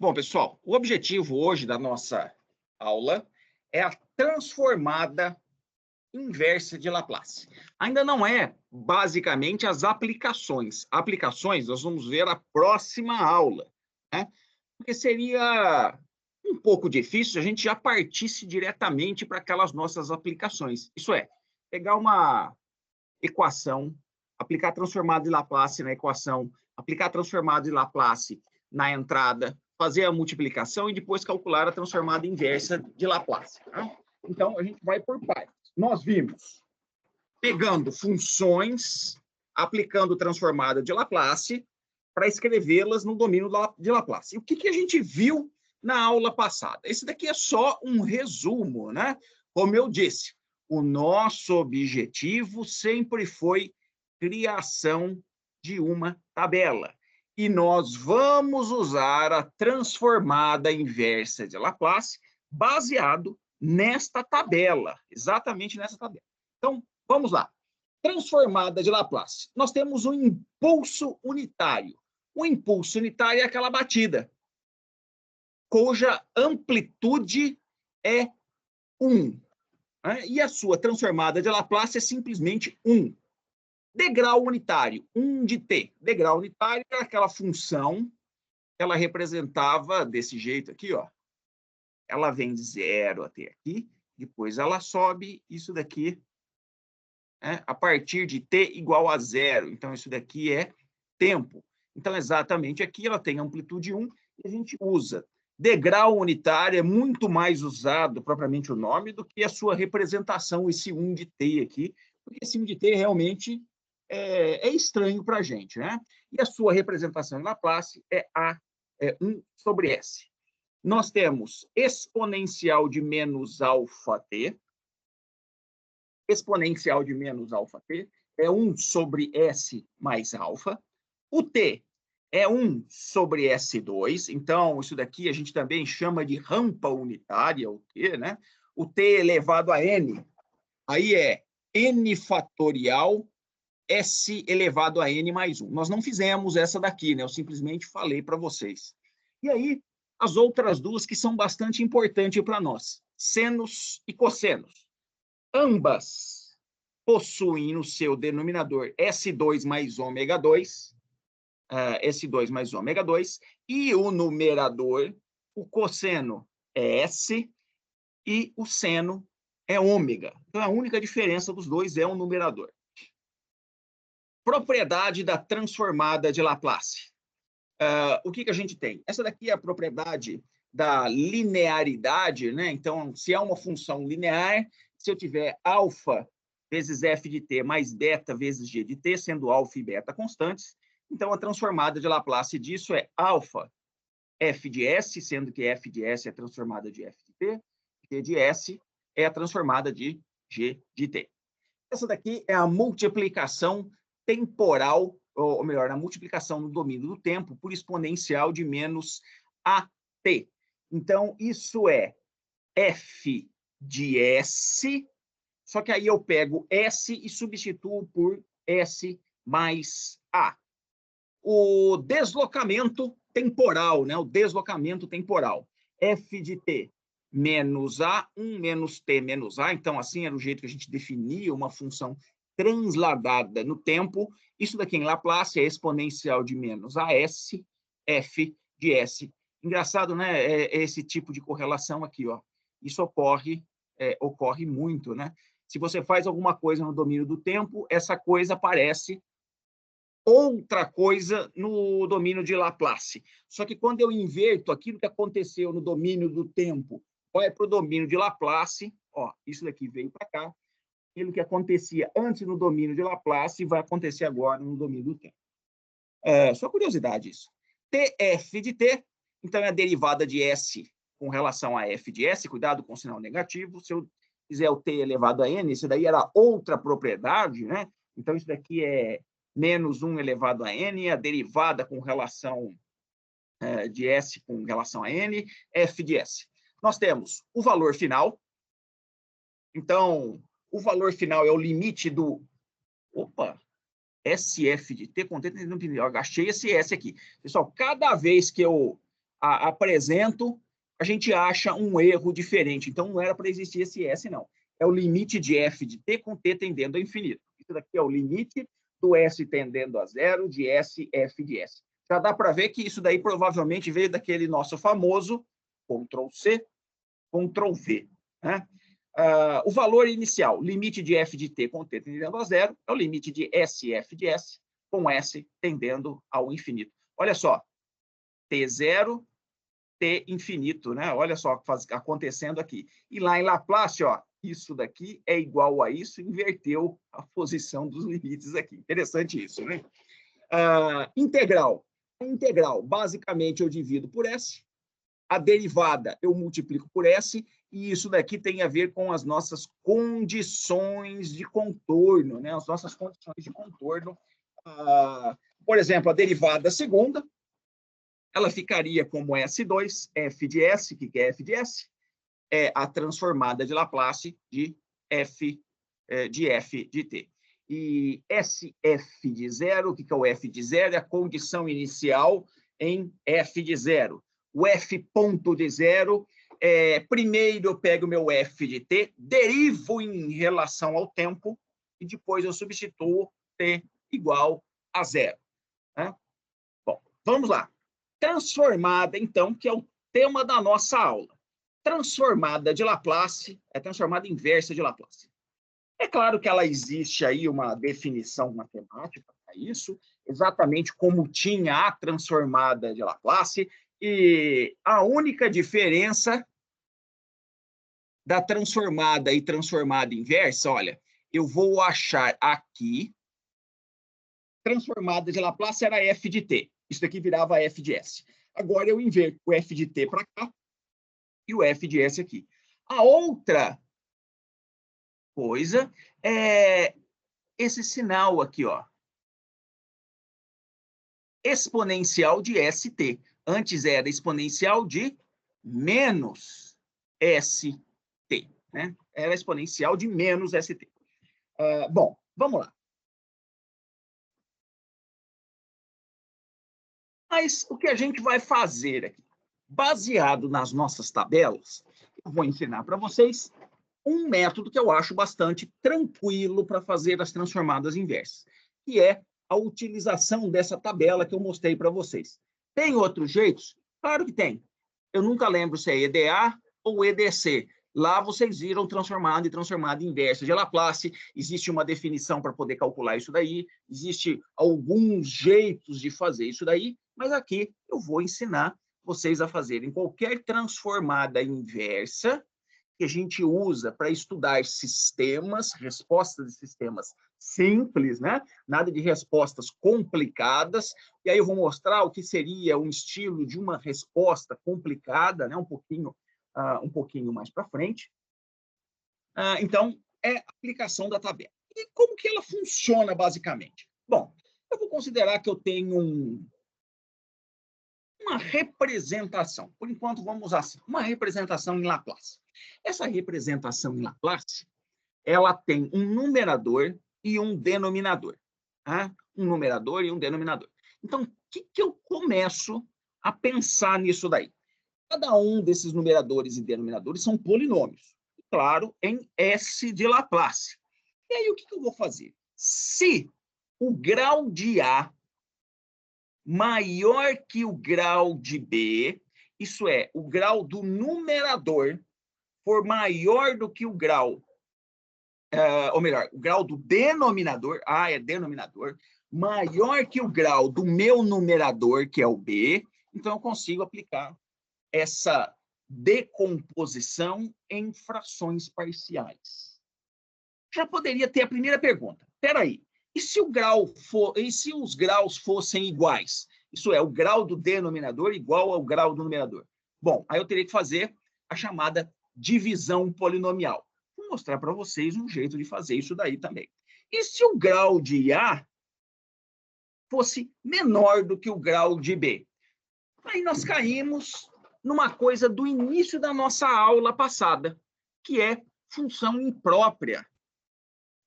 Bom, pessoal, o objetivo hoje da nossa aula é a transformada inversa de Laplace. Ainda não é basicamente as aplicações. Aplicações nós vamos ver na próxima aula, né? Porque seria um pouco difícil se a gente já partisse diretamente para aquelas nossas aplicações. Isso é, pegar uma equação, aplicar a transformada de Laplace na equação, aplicar a transformada de Laplace na entrada, fazer a multiplicação e depois calcular a transformada inversa de Laplace. Tá? Então, a gente vai por partes. Nós vimos pegando funções, aplicando transformada de Laplace para escrevê-las no domínio de Laplace. E o que a gente viu na aula passada? Esse daqui é só um resumo, né? Como eu disse, o nosso objetivo sempre foi criação de uma tabela. E nós vamos usar a transformada inversa de Laplace baseado nesta tabela, exatamente nessa tabela. Então, vamos lá. Transformada de Laplace. Nós temos um impulso unitário. O impulso unitário é aquela batida, cuja amplitude é 1. Né? E a sua transformada de Laplace é simplesmente 1. Degrau unitário, 1 de t. Degrau unitário é aquela função que ela representava desse jeito aqui, ó. Ela vem de 0 até aqui, depois ela sobe, isso daqui, a partir de t igual a 0. Então, isso daqui é tempo. Então, exatamente aqui ela tem amplitude 1 e a gente usa. Degrau unitário é muito mais usado, propriamente o nome, do que a sua representação, esse 1 de t aqui, porque esse 1 de t realmente é estranho para a gente, né? E a sua representação em Laplace é A 1 sobre S. Nós temos exponencial de menos alfa t. Exponencial de menos alfa t é 1 sobre S mais alfa. O t é 1 sobre S2. Então, isso daqui a gente também chama de rampa unitária, o t, né? O t elevado a n, aí é n fatorial S elevado a n mais 1. Nós não fizemos essa daqui, né? Eu simplesmente falei para vocês. E aí, as outras duas que são bastante importantes para nós, senos e cossenos. Ambas possuem no seu denominador S2 mais ômega 2, S2 mais ômega 2, e o numerador, o cosseno é S e o seno é ômega. Então, a única diferença dos dois é o numerador. Propriedade da transformada de Laplace. O que a gente tem? Essa daqui é a propriedade da linearidade, né? Então, se é uma função linear, se eu tiver alfa vezes f de t mais beta vezes g de t, sendo alfa e beta constantes, então a transformada de Laplace disso é alfa f de s, sendo que f de s é a transformada de f de t, g de s é a transformada de g de t. Essa daqui é a multiplicação temporal, ou melhor, a multiplicação no domínio do tempo por exponencial de menos at. Então, isso é f de s, só que aí eu pego s e substituo por s mais a. O deslocamento temporal, né? O deslocamento temporal. F de t menos a, 1 menos t menos a. Então, assim era o jeito que a gente definia uma função transladada no tempo. Isso daqui em Laplace é exponencial de menos as, f de s. Engraçado, né? Esse tipo de correlação aqui, ó. Isso ocorre muito, né? Se você faz alguma coisa no domínio do tempo, essa coisa aparece outra coisa no domínio de Laplace. Só que quando eu inverto aquilo que aconteceu no domínio do tempo, vai para o domínio de Laplace, ó, isso daqui veio para cá, aquilo que acontecia antes no domínio de Laplace vai acontecer agora no domínio do tempo. Só curiosidade isso. Tf de t, então é a derivada de s com relação a f de s, cuidado com o sinal negativo. Se eu fizer o t elevado a n, isso daí era outra propriedade, né? Então isso daqui é menos 1 elevado a n, a derivada com relação de s com relação a n, f de s. Nós temos o valor final. Então, o valor final é o limite do... Opa! SF de t contém... Eu achei esse S aqui. Pessoal, cada vez que eu apresento, a gente acha um erro diferente. Então, não era para existir esse S, não. É o limite de f de t com t tendendo ao infinito. Isso daqui é o limite do S tendendo a zero de S, f de S. Já dá para ver que isso daí provavelmente veio daquele nosso famoso Ctrl+C, Ctrl+V. Né? O valor inicial, limite de f de t com t tendendo a zero, é o limite de S, f de S, com S tendendo ao infinito. Olha só, t0, t infinito, né? Olha só acontecendo aqui. E lá em Laplace, ó, isso daqui é igual a isso, inverteu a posição dos limites aqui. Interessante isso, né? Integral. A integral, basicamente, eu divido por S. A derivada, eu multiplico por S. E isso daqui tem a ver com as nossas condições de contorno, né? As nossas condições de contorno. Por exemplo, a derivada segunda, ela ficaria como S2, f de S, que é f de S? É a transformada de Laplace de f de t. E SF de zero, o que é o f de zero? É a condição inicial em f de zero. O f ponto de zero, primeiro eu pego o meu f de t, derivo em relação ao tempo, e depois eu substituo t igual a zero. Né? Bom, vamos lá. Transformada, então, que é o tema da nossa aula. Transformada de Laplace, é transformada inversa de Laplace. É claro que ela existe aí uma definição matemática para isso, exatamente como tinha a transformada de Laplace, e a única diferença da transformada e transformada inversa, olha, eu vou achar aqui, transformada de Laplace era f de t, isso daqui virava f de s. Agora eu inverto o f de t para cá e o f de s aqui. A outra coisa é esse sinal aqui, ó. Exponencial de st. Antes era exponencial de menos st, né? Era exponencial de menos st. Bom, vamos lá. Mas o que a gente vai fazer aqui? Baseado nas nossas tabelas, eu vou ensinar para vocês um método que eu acho bastante tranquilo para fazer as transformadas inversas, que é a utilização dessa tabela que eu mostrei para vocês. Tem outros jeitos? Claro que tem. Eu nunca lembro se é EDA ou EDC. Lá vocês viram transformada e transformada inversa de Laplace. Existe uma definição para poder calcular isso daí. Existe alguns jeitos de fazer isso daí. Mas aqui eu vou ensinar vocês a fazerem qualquer transformada inversa que a gente usa para estudar sistemas, respostas de sistemas simples, né? Nada de respostas complicadas. E aí eu vou mostrar o que seria um estilo de uma resposta complicada, né? Um pouquinho mais para frente. Então, é a aplicação da tabela. E como que ela funciona, basicamente? Bom, eu vou considerar que eu tenho uma representação. Por enquanto, vamos usar assim, uma representação em Laplace. Essa representação em Laplace, ela tem um numerador e um denominador. Tá? Um numerador e um denominador. Então, o que eu começo a pensar nisso daí? Cada um desses numeradores e denominadores são polinômios. Claro, em S de Laplace. E aí, o que eu vou fazer? Se o grau de A maior que o grau de B, isso é, o grau do numerador for maior do que o grau, ou melhor, o grau do denominador, A é denominador, maior que o grau do meu numerador, que é o B, então eu consigo aplicar essa decomposição em frações parciais. Já poderia ter a primeira pergunta. Espera aí, e se os graus fossem iguais? Isso é, o grau do denominador igual ao grau do numerador. Bom, aí eu teria que fazer a chamada divisão polinomial. Vou mostrar para vocês um jeito de fazer isso daí também. E se o grau de A fosse menor do que o grau de B? Aí nós caímos numa coisa do início da nossa aula passada, que é função imprópria.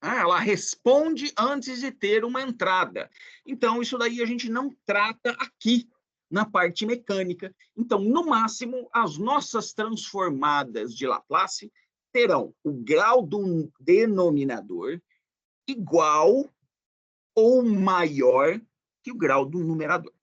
Ela responde antes de ter uma entrada. Então, isso daí a gente não trata aqui na parte mecânica. Então, no máximo, as nossas transformadas de Laplace terão o grau do denominador igual ou maior que o grau do numerador.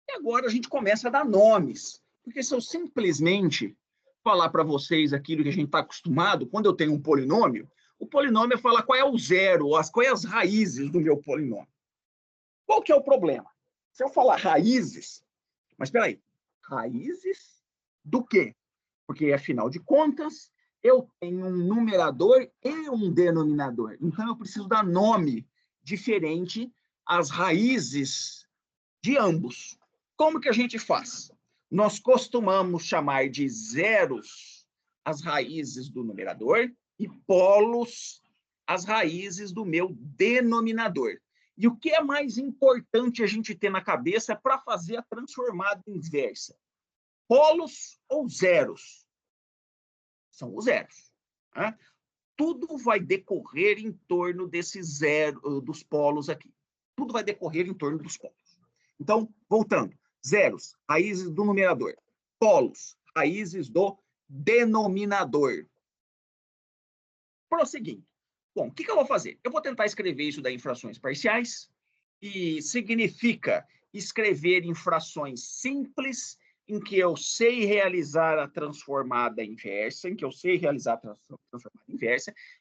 E agora a gente começa a dar nomes, porque se eu simplesmente falar para vocês aquilo que a gente está acostumado, quando eu tenho um polinômio, o polinômio é falar qual é o zero, quais as raízes do meu polinômio. Qual que é o problema? Se eu falar raízes, mas espera aí, raízes do quê? Porque, afinal de contas, eu tenho um numerador e um denominador. Então, eu preciso dar nome diferente às raízes de ambos. Como que a gente faz? Nós costumamos chamar de zeros as raízes do numerador e polos as raízes do meu denominador. E o que é mais importante a gente ter na cabeça para fazer a transformada inversa? Polos ou zeros? São os zeros. Né? Tudo vai decorrer em torno desses zeros, dos polos aqui. Tudo vai decorrer em torno dos polos. Então, voltando. Zeros, raízes do numerador. Polos, raízes do denominador. Prosseguindo. Bom, o que eu vou fazer? Eu vou tentar escrever isso daí em frações parciais, e significa escrever em frações simples, em que eu sei realizar a transformada inversa,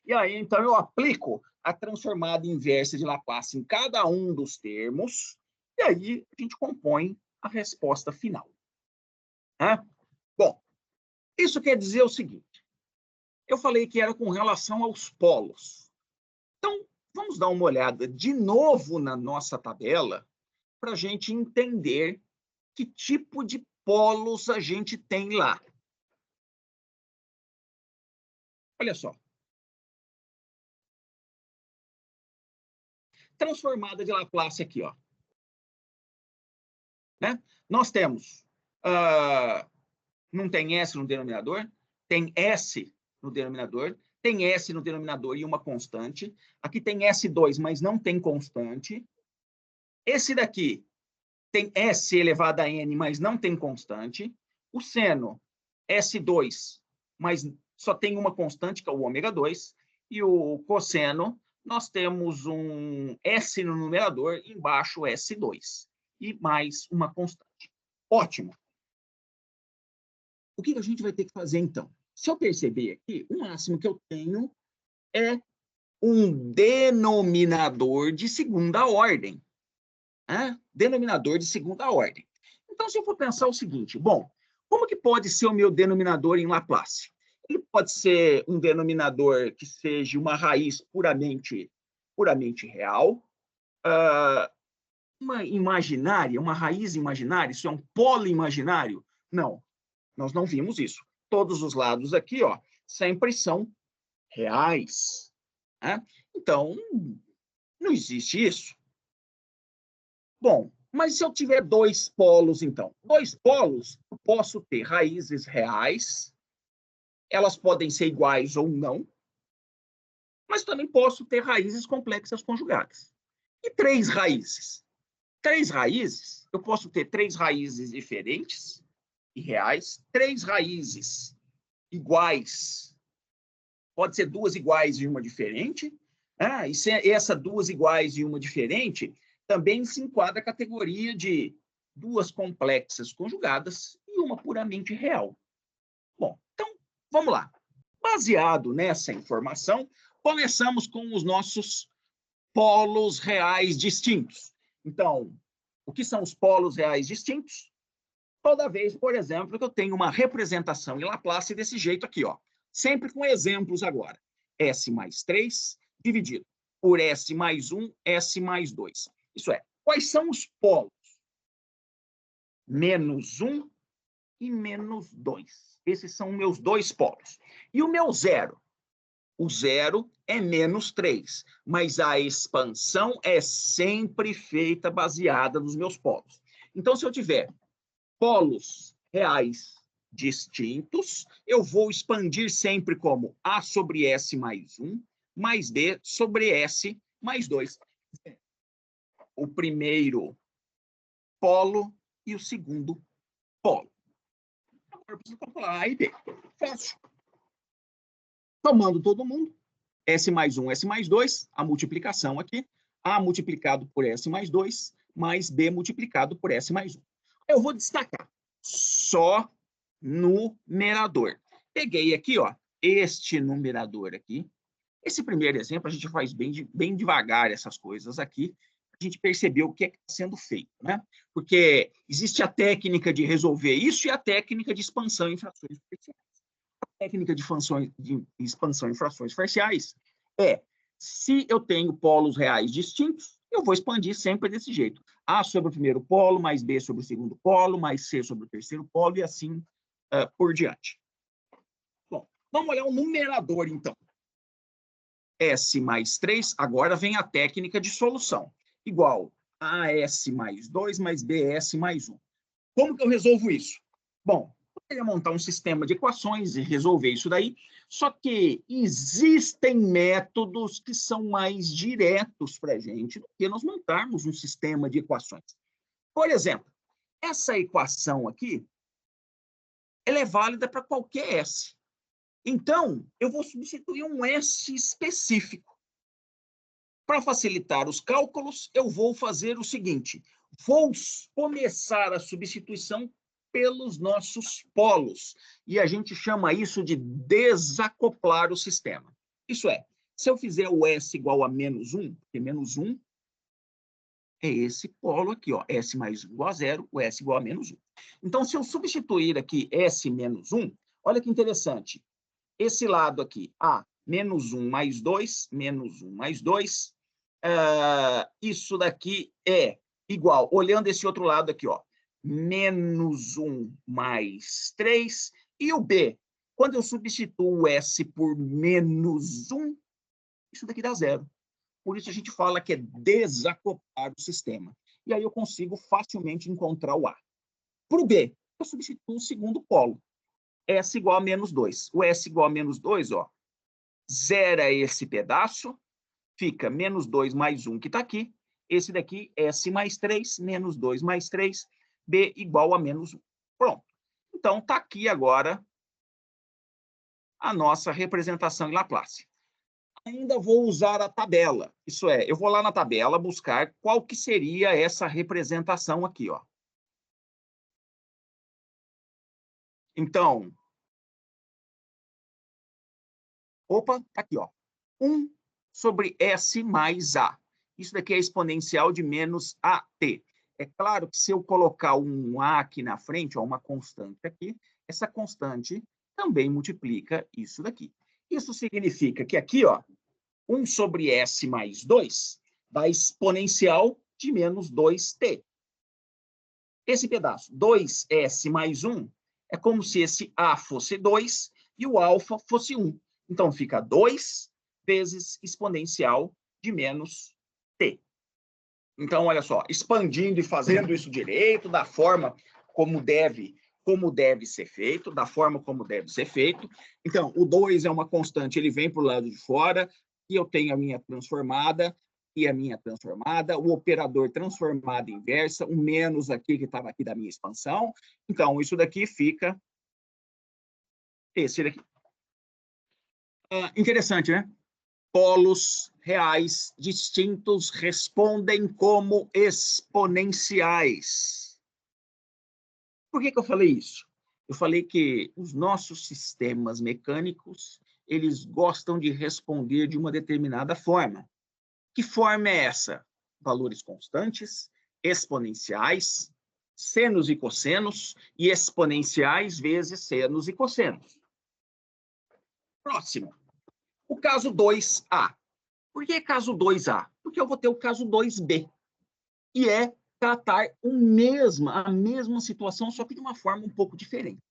e aí, então, eu aplico a transformada inversa de Laplace em cada um dos termos, e aí a gente compõe a resposta final. Bom, isso quer dizer o seguinte, eu falei que era com relação aos polos. Então, vamos dar uma olhada de novo na nossa tabela para a gente entender que tipo de polos a gente tem lá. Olha só. Transformada de Laplace aqui, ó. Né? Nós temos, não tem S no denominador, tem S no denominador, tem S no denominador e uma constante. Aqui tem S2, mas não tem constante. Esse daqui tem S elevado a N, mas não tem constante. O seno, S2, mas só tem uma constante, que é o ômega 2. E o cosseno, nós temos um S no numerador, embaixo S2. E mais uma constante. Ótimo. O que a gente vai ter que fazer, então? Se eu perceber aqui, o máximo que eu tenho é um denominador de segunda ordem. Denominador de segunda ordem. Então, se eu for pensar o seguinte, bom, como que pode ser o meu denominador em Laplace? Ele pode ser um denominador que seja uma raiz puramente real, uma imaginária, uma raiz imaginária, isso é um polo imaginário? Não, nós não vimos isso. Todos os lados aqui, ó, sempre são reais. Então, não existe isso. Bom, mas se eu tiver dois polos, então? Dois polos, eu posso ter raízes reais, elas podem ser iguais ou não, mas também posso ter raízes complexas conjugadas. E três raízes? Três raízes, eu posso ter três raízes diferentes e reais, três raízes iguais, pode ser duas iguais e uma diferente, e se essa duas iguais e uma diferente também se enquadra a categoria de duas complexas conjugadas e uma puramente real. Bom, então, vamos lá. Baseado nessa informação, começamos com os nossos polos reais distintos. Então, o que são os polos reais distintos? Toda vez, por exemplo, que eu tenho uma representação em Laplace desse jeito aqui, ó. Sempre com exemplos agora. S mais 3 dividido por S mais 1, S mais 2. Isso é, quais são os polos? Menos 1 e menos 2. Esses são meus dois polos. E o meu zero? O zero é menos 3, mas a expansão é sempre feita baseada nos meus polos. Então, se eu tiver polos reais distintos, eu vou expandir sempre como A sobre S mais 1, mais B sobre S mais 2. O primeiro polo e o segundo polo. Agora eu preciso calcular A e B. Fácil. Somando todo mundo, S mais 1, S mais 2, a multiplicação aqui, A multiplicado por S mais 2, mais B multiplicado por S mais 1. Eu vou destacar só numerador. Peguei aqui, ó, este numerador aqui. Esse primeiro exemplo, a gente faz bem devagar essas coisas aqui, a gente percebeu o que está sendo feito, né? Porque existe a técnica de resolver isso e a técnica de expansão em frações parciais. A técnica de expansão em frações parciais é, se eu tenho polos reais distintos, eu vou expandir sempre desse jeito. A sobre o primeiro polo, mais B sobre o segundo polo, mais C sobre o terceiro polo, e assim por diante. Bom, vamos olhar o numerador, então. S mais 3, agora vem a técnica de solução. Igual a AS mais 2 mais BS mais 1. Como que eu resolvo isso? Bom, eu poderia montar um sistema de equações e resolver isso daí, só que existem métodos que são mais diretos para a gente do que nós montarmos um sistema de equações. Por exemplo, essa equação aqui, ela é válida para qualquer S. Então, eu vou substituir um S específico. Para facilitar os cálculos, eu vou fazer o seguinte: vou começar a substituição pelos nossos polos. E a gente chama isso de desacoplar o sistema. Isso é, se eu fizer o S igual a menos 1, porque menos 1 é esse polo aqui, ó, S mais 1 igual a 0, o S igual a menos 1. Então, se eu substituir aqui S menos 1, olha que interessante. Esse lado aqui, menos 1 mais 2, menos 1 mais 2, isso daqui é igual, olhando esse outro lado aqui, ó, menos 1 mais 3, e o B, quando eu substituo o S por menos 1, isso daqui dá 0. Por isso a gente fala que é desacoplar o sistema. E aí eu consigo facilmente encontrar o A. Para o B, eu substituo o segundo polo. S igual a menos 2. O S igual a menos 2, ó, zera esse pedaço, fica menos 2 mais 1 que está aqui. Esse daqui, S mais 3, menos 2 mais 3, B igual a menos 1. Pronto. Então, está aqui agora a nossa representação em Laplace. Ainda vou usar a tabela. Isso é, eu vou lá na tabela buscar qual que seria essa representação aqui, ó. Então, opa, tá aqui, ó. 1 sobre S mais A. Isso daqui é exponencial de menos AT. É claro que se eu colocar um A aqui na frente, ó, uma constante aqui, essa constante também multiplica isso daqui. Isso significa que aqui, ó, 1 sobre S mais 2 dá exponencial de menos 2t. Esse pedaço, 2S mais 1, é como se esse A fosse 2 e o alfa fosse 1. Então, fica 2 vezes exponencial de menos t. Então, olha só, expandindo e fazendo isso direito, da forma como deve ser feito, da forma como deve ser feito. Então, o 2 é uma constante, ele vem para o lado de fora, e eu tenho a minha transformada, e a minha transformada, o operador transformada inversa, um menos aqui que estava aqui da minha expansão. Então, isso daqui fica esse daqui. Interessante, né? Polos reais distintos respondem como exponenciais. Por que eu falei isso? Eu falei que os nossos sistemas mecânicos, eles gostam de responder de uma determinada forma. Que forma é essa? Valores constantes, exponenciais, senos e cossenos, e exponenciais vezes senos e cossenos. Próximo. O caso 2A. Por que caso 2A? Porque eu vou ter o caso 2B. E é tratar a mesma situação, só que de uma forma um pouco diferente.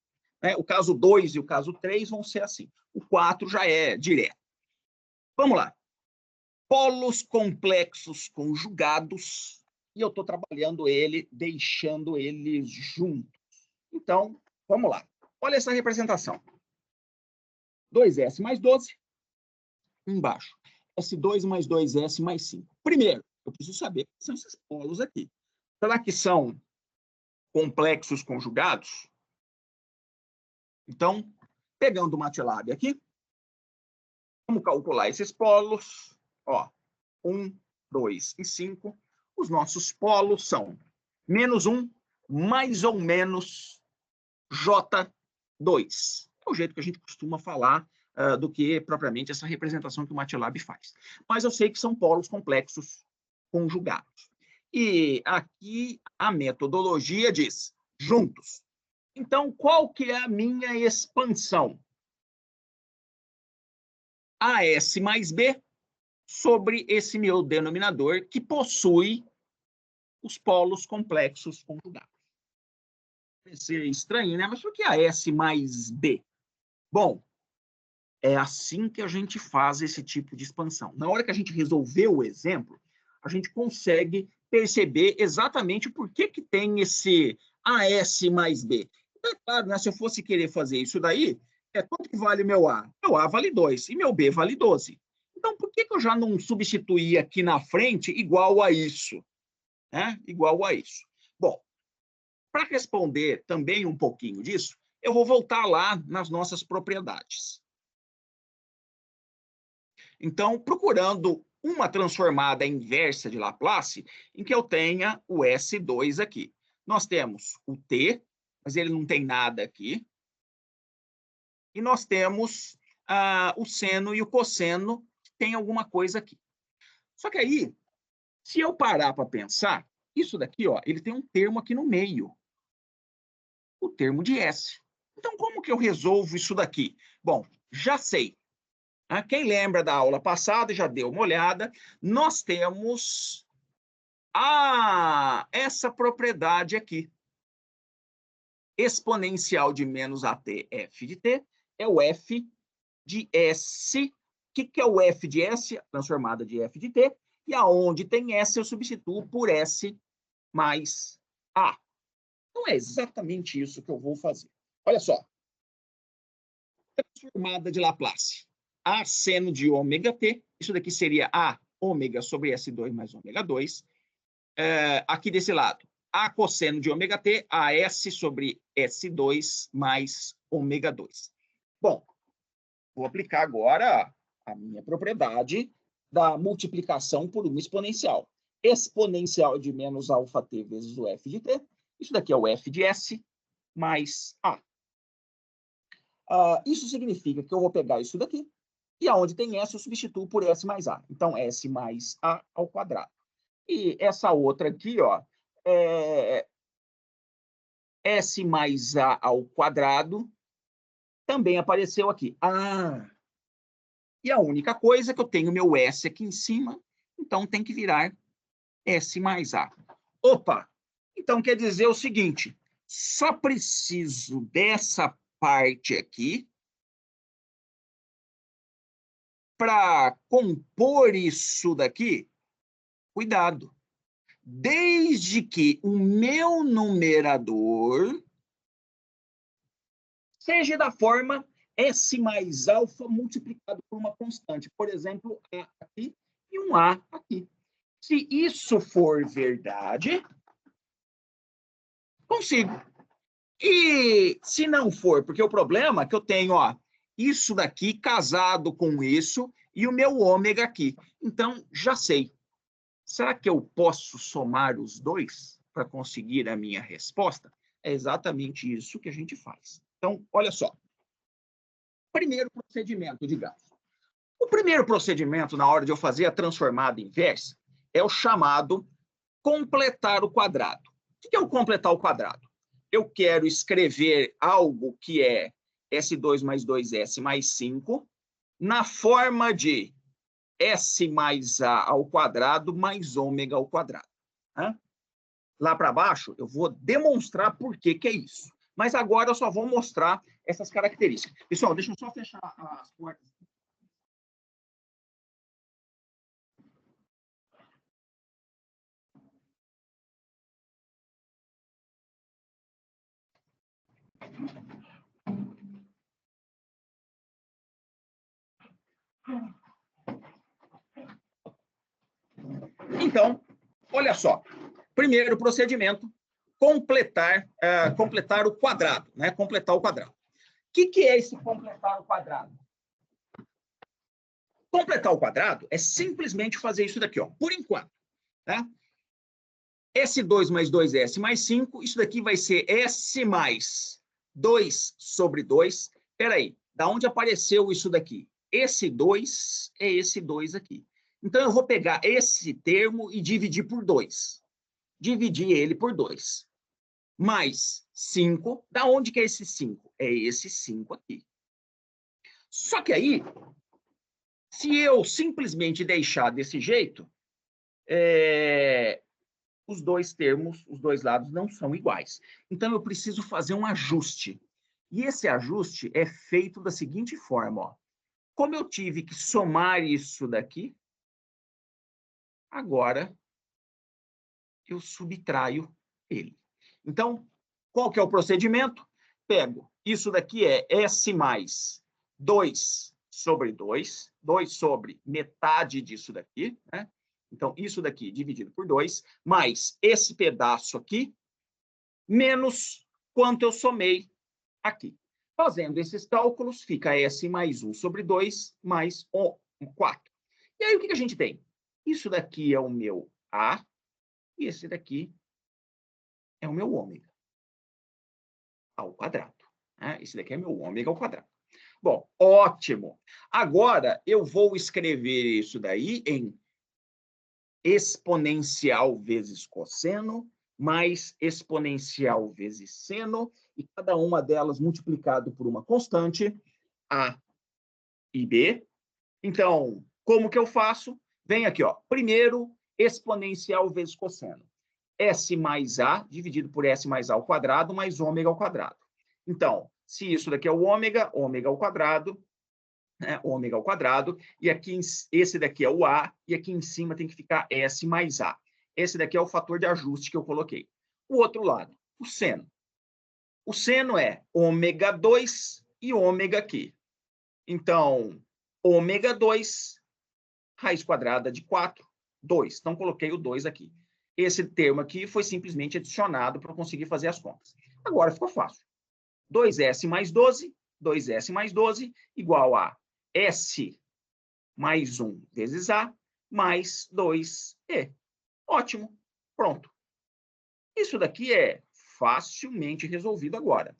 O caso 2 e o caso 3 vão ser assim. O 4 já é direto. Vamos lá. Polos complexos conjugados, e eu estou trabalhando ele, deixando eles juntos. Então, vamos lá. Olha essa representação. 2S mais 12, embaixo. S2 mais 2S mais 5. Primeiro, eu preciso saber quais são esses polos aqui. Será que são complexos conjugados. Então, pegando o MATLAB aqui, vamos calcular esses polos. Ó, 1, 2 e 5. Os nossos polos são -1 mais ou menos J2. É o jeito que a gente costuma falar do que propriamente essa representação que o MATLAB faz. Mas eu sei que são polos complexos conjugados. E aqui a metodologia diz juntos. Então, qual que é a minha expansão? AS mais B sobre esse meu denominador que possui os polos complexos conjugados. Parece estranho, né? Mas por que AS mais B? Bom, é assim que a gente faz esse tipo de expansão. Na hora que a gente resolver o exemplo, a gente consegue perceber exatamente por que tem esse AS mais B. Então, é claro, né, se eu fosse querer fazer isso daí, quanto que vale meu A? Meu A vale 2 e meu B vale 12. Então, por que eu já não substituí aqui na frente igual a isso? Igual a isso. Bom, para responder também um pouquinho disso, eu vou voltar lá nas nossas propriedades. Então, procurando uma transformada inversa de Laplace, em que eu tenha o S2 aqui. Nós temos o T, mas ele não tem nada aqui. E nós temos o seno e o cosseno, que tem alguma coisa aqui. Só que aí, se eu parar para pensar, isso daqui, ó, ele tem um termo aqui no meio. O termo de S. Então, como que eu resolvo isso daqui? Bom, já sei. Quem lembra da aula passada, já deu uma olhada, nós temos essa propriedade aqui. Exponencial de menos AT f de t é o f de S. O que é o f de S? Transformada de f de t. E aonde tem S, eu substituo por S mais A. Não é exatamente isso que eu vou fazer. Olha só. Transformada de Laplace. A seno de ômega t, isso daqui seria A ômega sobre S2 mais ômega 2. Aqui desse lado, A cosseno de ômega t, a S sobre S2 mais ômega 2. Bom, vou aplicar agora a minha propriedade da multiplicação por uma exponencial. Exponencial de menos alfa t vezes o f de t. Isso daqui é o f de S mais A. Isso significa que eu vou pegar isso daqui, e aonde tem S, eu substituo por S mais A. Então, S mais A ao quadrado. E essa outra aqui, ó, é S mais A ao quadrado, também apareceu aqui. E a única coisa é que eu tenho meu S aqui em cima, então tem que virar S mais A. Opa! Então quer dizer o seguinte, só preciso dessa parte aqui para compor isso daqui. Cuidado. Desde que o meu numerador seja da forma S mais alfa multiplicado por uma constante. Por exemplo, A aqui e um A aqui. Se isso for verdade, consigo. E se não for, porque o problema é que eu tenho, ó, isso daqui casado com isso e o meu ômega aqui. Então, já sei. Será que eu posso somar os dois para conseguir a minha resposta? É exatamente isso que a gente faz. Então, olha só. Primeiro procedimento, digamos. O primeiro procedimento, na hora de eu fazer a transformada inversa, é o chamado completar o quadrado. O que é o completar o quadrado? Eu quero escrever algo que é S2 mais 2S mais 5 na forma de S mais A ao quadrado mais ômega ao quadrado. Lá para baixo, eu vou demonstrar por que é isso. Mas agora eu só vou mostrar essas características. Pessoal, deixa eu só fechar as portas. Então, olha só. Primeiro procedimento, completar o quadrado, né? Completar o quadrado. O que é esse completar o quadrado? Completar o quadrado é simplesmente fazer isso daqui, ó, por enquanto. Tá? S2 mais 2S mais 5, isso daqui vai ser S mais 2 sobre 2. Espera aí, da onde apareceu isso daqui? Esse 2 é esse 2 aqui. Então, eu vou pegar esse termo e dividir por 2. Dividir ele por 2. Mais 5. Da onde que é esse 5? É esse 5 aqui. Só que aí, se eu simplesmente deixar desse jeito, os dois termos, os dois lados não são iguais. Então, eu preciso fazer um ajuste. E esse ajuste é feito da seguinte forma, ó. Como eu tive que somar isso daqui, agora eu subtraio ele. Então, qual que é o procedimento? Pego, isso daqui é S mais 2 sobre 2, 2 sobre metade disso daqui, né? Então, isso daqui dividido por 2, mais esse pedaço aqui, menos quanto eu somei aqui. Fazendo esses cálculos, fica S mais 1 sobre 2, mais 4. E aí, o que a gente tem? Isso daqui é o meu A, e esse daqui é o meu ômega ao quadrado. Né? Esse daqui é meu ômega ao quadrado. Bom, ótimo. Agora, eu vou escrever isso daí em exponencial vezes cosseno, mais exponencial vezes seno, e cada uma delas multiplicado por uma constante, A e B. Então, como que eu faço? Vem aqui, ó. Primeiro, exponencial vezes cosseno. S mais A dividido por S mais A ao quadrado, mais ômega ao quadrado. Então, se isso daqui é o ômega, ômega ao quadrado, né, ômega ao quadrado, e aqui esse daqui é o A, e aqui em cima tem que ficar S mais A. Esse daqui é o fator de ajuste que eu coloquei. O outro lado, o seno. O seno é ômega 2 e ômega aqui. Então, ômega 2, raiz quadrada de 4, 2. Então, coloquei o 2 aqui. Esse termo aqui foi simplesmente adicionado para eu conseguir fazer as contas. Agora ficou fácil. 2S mais 12, 2S mais 12, igual a S mais 1 vezes A, mais 2E. Ótimo. Pronto. Isso daqui é facilmente resolvido agora.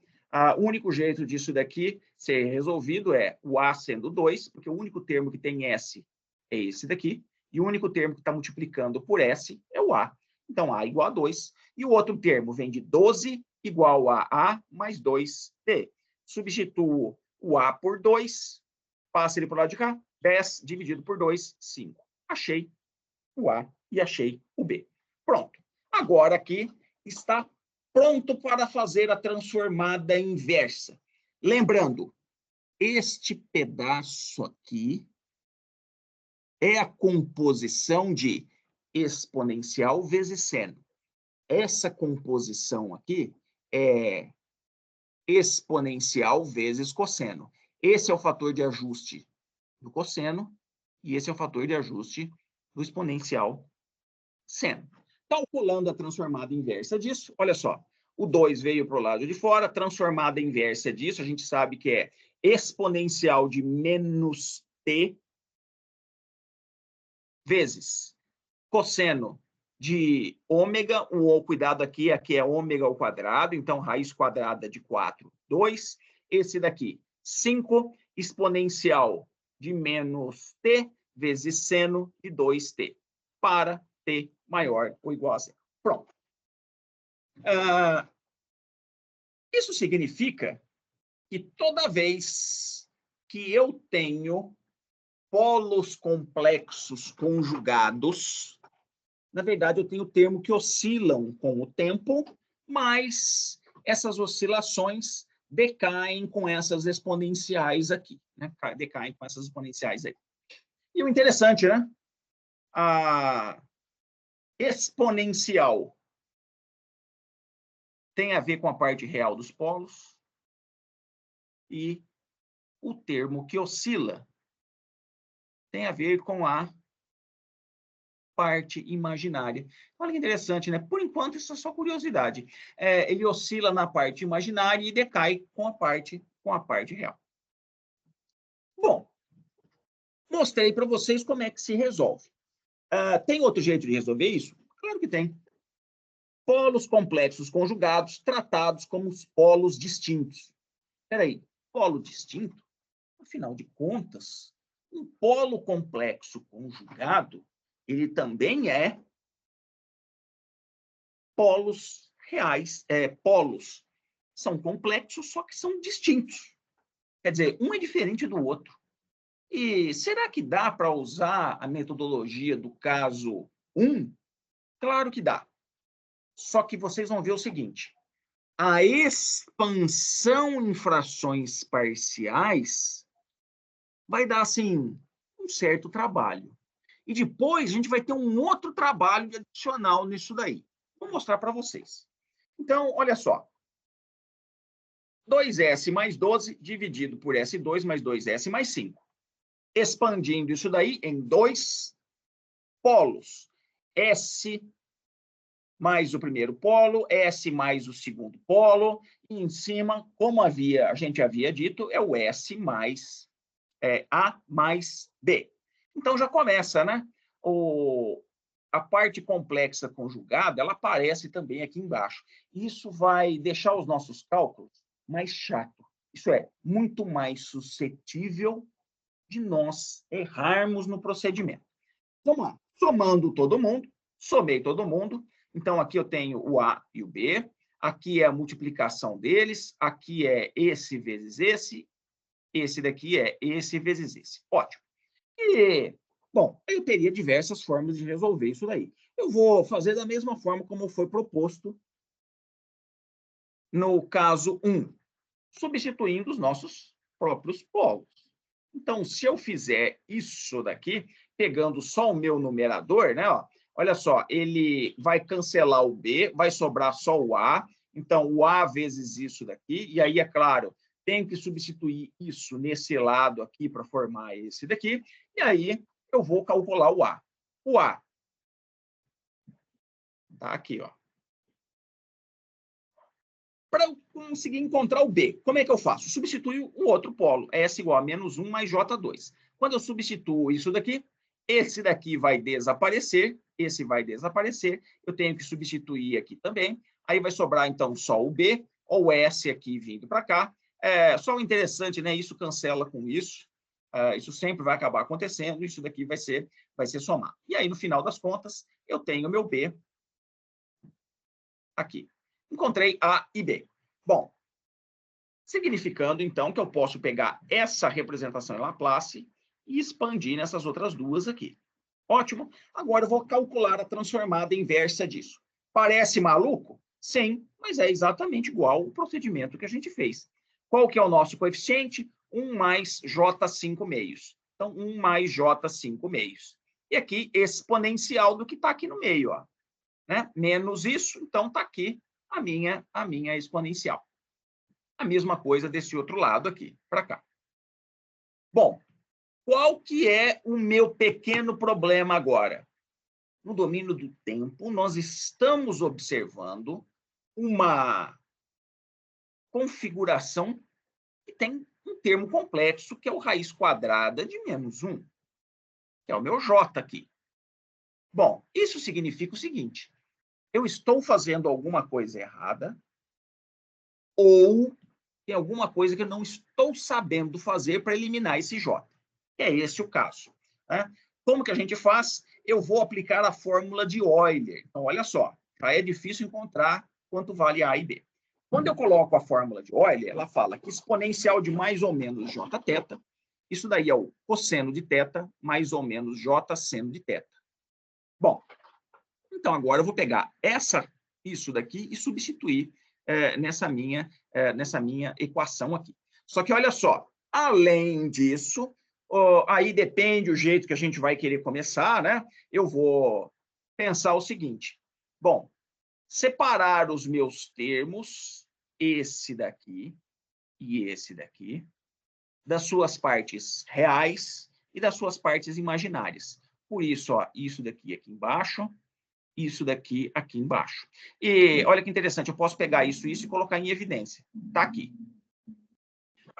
O único jeito disso daqui ser resolvido é o A sendo 2, porque o único termo que tem S é esse daqui, e o único termo que está multiplicando por S é o A. Então, A igual a 2. E o outro termo vem de 12 igual a A mais 2D. Substituo o A por 2, passa ele para o lado de cá, 10 dividido por 2, 5. Achei o A e achei o B. Pronto. Agora aqui está pronto para fazer a transformada inversa. Lembrando, este pedaço aqui é a composição de exponencial vezes seno. Essa composição aqui é exponencial vezes cosseno. Esse é o fator de ajuste do cosseno e esse é o fator de ajuste do exponencial seno. Calculando a transformada inversa disso, olha só, o 2 veio para o lado de fora, transformada inversa disso, a gente sabe que é exponencial de menos t vezes cosseno de ômega, o cuidado aqui é ômega ao quadrado, então raiz quadrada de 4, 2. Esse daqui, 5, exponencial de menos t vezes seno de 2t, para t maior ou igual a zero. Pronto. Isso significa que toda vez que eu tenho polos complexos conjugados, na verdade, eu tenho termo que oscilam com o tempo, mas essas oscilações decaem com essas exponenciais aqui, né? Decaem com essas exponenciais aí. E o interessante, né? A exponencial tem a ver com a parte real dos polos e o termo que oscila tem a ver com a parte imaginária. Olha que interessante, né? Por enquanto, isso é só curiosidade. Ele oscila na parte imaginária e decai com a parte real. Bom, mostrei para vocês como é que se resolve. Tem outro jeito de resolver isso? Claro que tem. Polos complexos conjugados, tratados como polos distintos. Espera aí, polo distinto? Afinal de contas, um polo complexo conjugado, ele também é polos reais. Polos são complexos, só que são distintos. Quer dizer, um é diferente do outro. E será que dá para usar a metodologia do caso 1? Claro que dá. Só que vocês vão ver o seguinte: a expansão em frações parciais vai dar, assim, um certo trabalho. E depois a gente vai ter um outro trabalho adicional nisso daí. Vou mostrar para vocês. Então, olha só. 2S mais 12 dividido por S2 mais 2S mais 5. Expandindo isso daí em dois polos. S mais o primeiro polo, S mais o segundo polo, e em cima, como a gente havia dito, é o S mais A mais B. Então já começa, né? A parte complexa conjugada, ela aparece também aqui embaixo. Isso vai deixar os nossos cálculos mais chato. Isso é, muito mais suscetível de nós errarmos no procedimento. Vamos lá. Somando todo mundo, somei todo mundo. Então, aqui eu tenho o A e o B. Aqui é a multiplicação deles. Aqui é esse vezes esse. Esse daqui é esse vezes esse. Ótimo. E, bom, eu teria diversas formas de resolver isso daí. Eu vou fazer da mesma forma como foi proposto no caso 1, substituindo os nossos próprios polos. Então, se eu fizer isso daqui, pegando só o meu numerador, né? Ó, olha só, ele vai cancelar o B, vai sobrar só o A. Então, o A vezes isso daqui. E aí, é claro, tenho que substituir isso nesse lado aqui para formar esse daqui. E aí, eu vou calcular o A. O A está aqui, ó. Para eu conseguir encontrar o B, como é que eu faço? Substituo o outro polo, S igual a menos 1 mais J2. Quando eu substituo isso daqui, esse daqui vai desaparecer, esse vai desaparecer, eu tenho que substituir aqui também, aí vai sobrar, então, só o B, ou o S aqui vindo para cá. Só o interessante, né? Isso cancela com isso, isso sempre vai acabar acontecendo, isso daqui vai ser somado. E aí, no final das contas, eu tenho meu B aqui. Encontrei A e B. Bom, significando, então, que eu posso pegar essa representação em Laplace e expandir nessas outras duas aqui. Ótimo. Agora eu vou calcular a transformada inversa disso. Parece maluco? Sim, mas é exatamente igual ao procedimento que a gente fez. Qual que é o nosso coeficiente? 1 mais J5 meios. Então, 1 mais J5 meios. E aqui, exponencial do que está aqui no meio, ó. Né? Menos isso, então está aqui a minha exponencial. A mesma coisa desse outro lado aqui, para cá. Bom, qual que é o meu pequeno problema agora? No domínio do tempo, nós estamos observando uma configuração que tem um termo complexo, que é o raiz quadrada de menos 1, que é o meu J aqui. Bom, isso significa o seguinte: eu estou fazendo alguma coisa errada, ou tem alguma coisa que eu não estou sabendo fazer para eliminar esse J. É esse o caso. Né? Como que a gente faz? Eu vou aplicar a fórmula de Euler. Então, olha só, já é difícil encontrar quanto vale A e B. Quando eu coloco a fórmula de Euler, ela fala que exponencial de mais ou menos Jθ, isso daí é o cosseno de θ mais ou menos J seno de θ. Bom, então agora eu vou pegar isso daqui e substituir nessa minha equação aqui. Só que olha só, além disso, aí depende o jeito que a gente vai querer começar, né? Eu vou pensar o seguinte: bom, separar os meus termos, esse daqui e esse daqui, das suas partes reais e das suas partes imaginárias. Por isso, ó, isso daqui aqui embaixo, isso daqui aqui embaixo. E olha que interessante, eu posso pegar isso e colocar em evidência. Está aqui.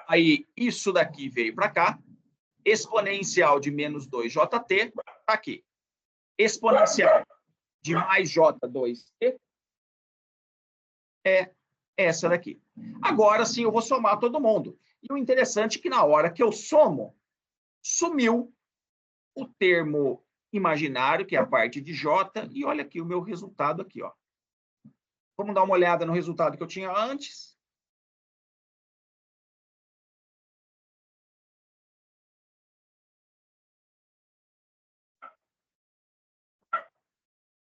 Aí, isso daqui veio para cá. Exponencial de menos 2jt está aqui. Exponencial de mais j2t é essa daqui. Agora sim, eu vou somar todo mundo. E o interessante é que na hora que eu somo, sumiu o termo imaginário, que é a parte de j, e olha aqui o meu resultado aqui, ó. Vamos dar uma olhada no resultado que eu tinha antes.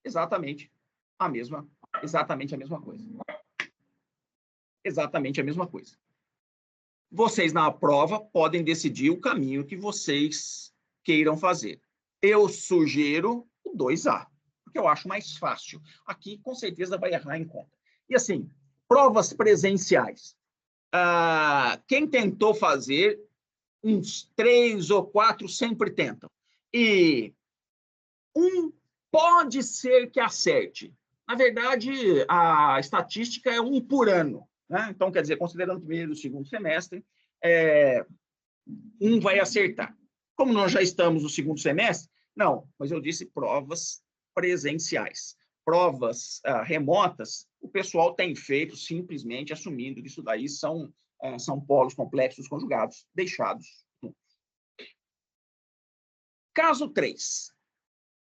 Exatamente a mesma coisa. Exatamente a mesma coisa. Vocês, na prova, podem decidir o caminho que vocês queiram fazer. Eu sugiro o 2A, porque eu acho mais fácil. Aqui, com certeza, vai errar em conta. E assim, provas presenciais. Quem tentou fazer, uns 3 ou 4 sempre tentam. E pode ser que acerte. Na verdade, a estatística é 1 por ano. Né? Então, quer dizer, considerando o primeiro e o segundo semestre, vai acertar. Como nós já estamos no segundo semestre, não, mas eu disse provas presenciais. Provas remotas, o pessoal tem feito simplesmente assumindo que isso daí são polos complexos conjugados deixados. Caso 3.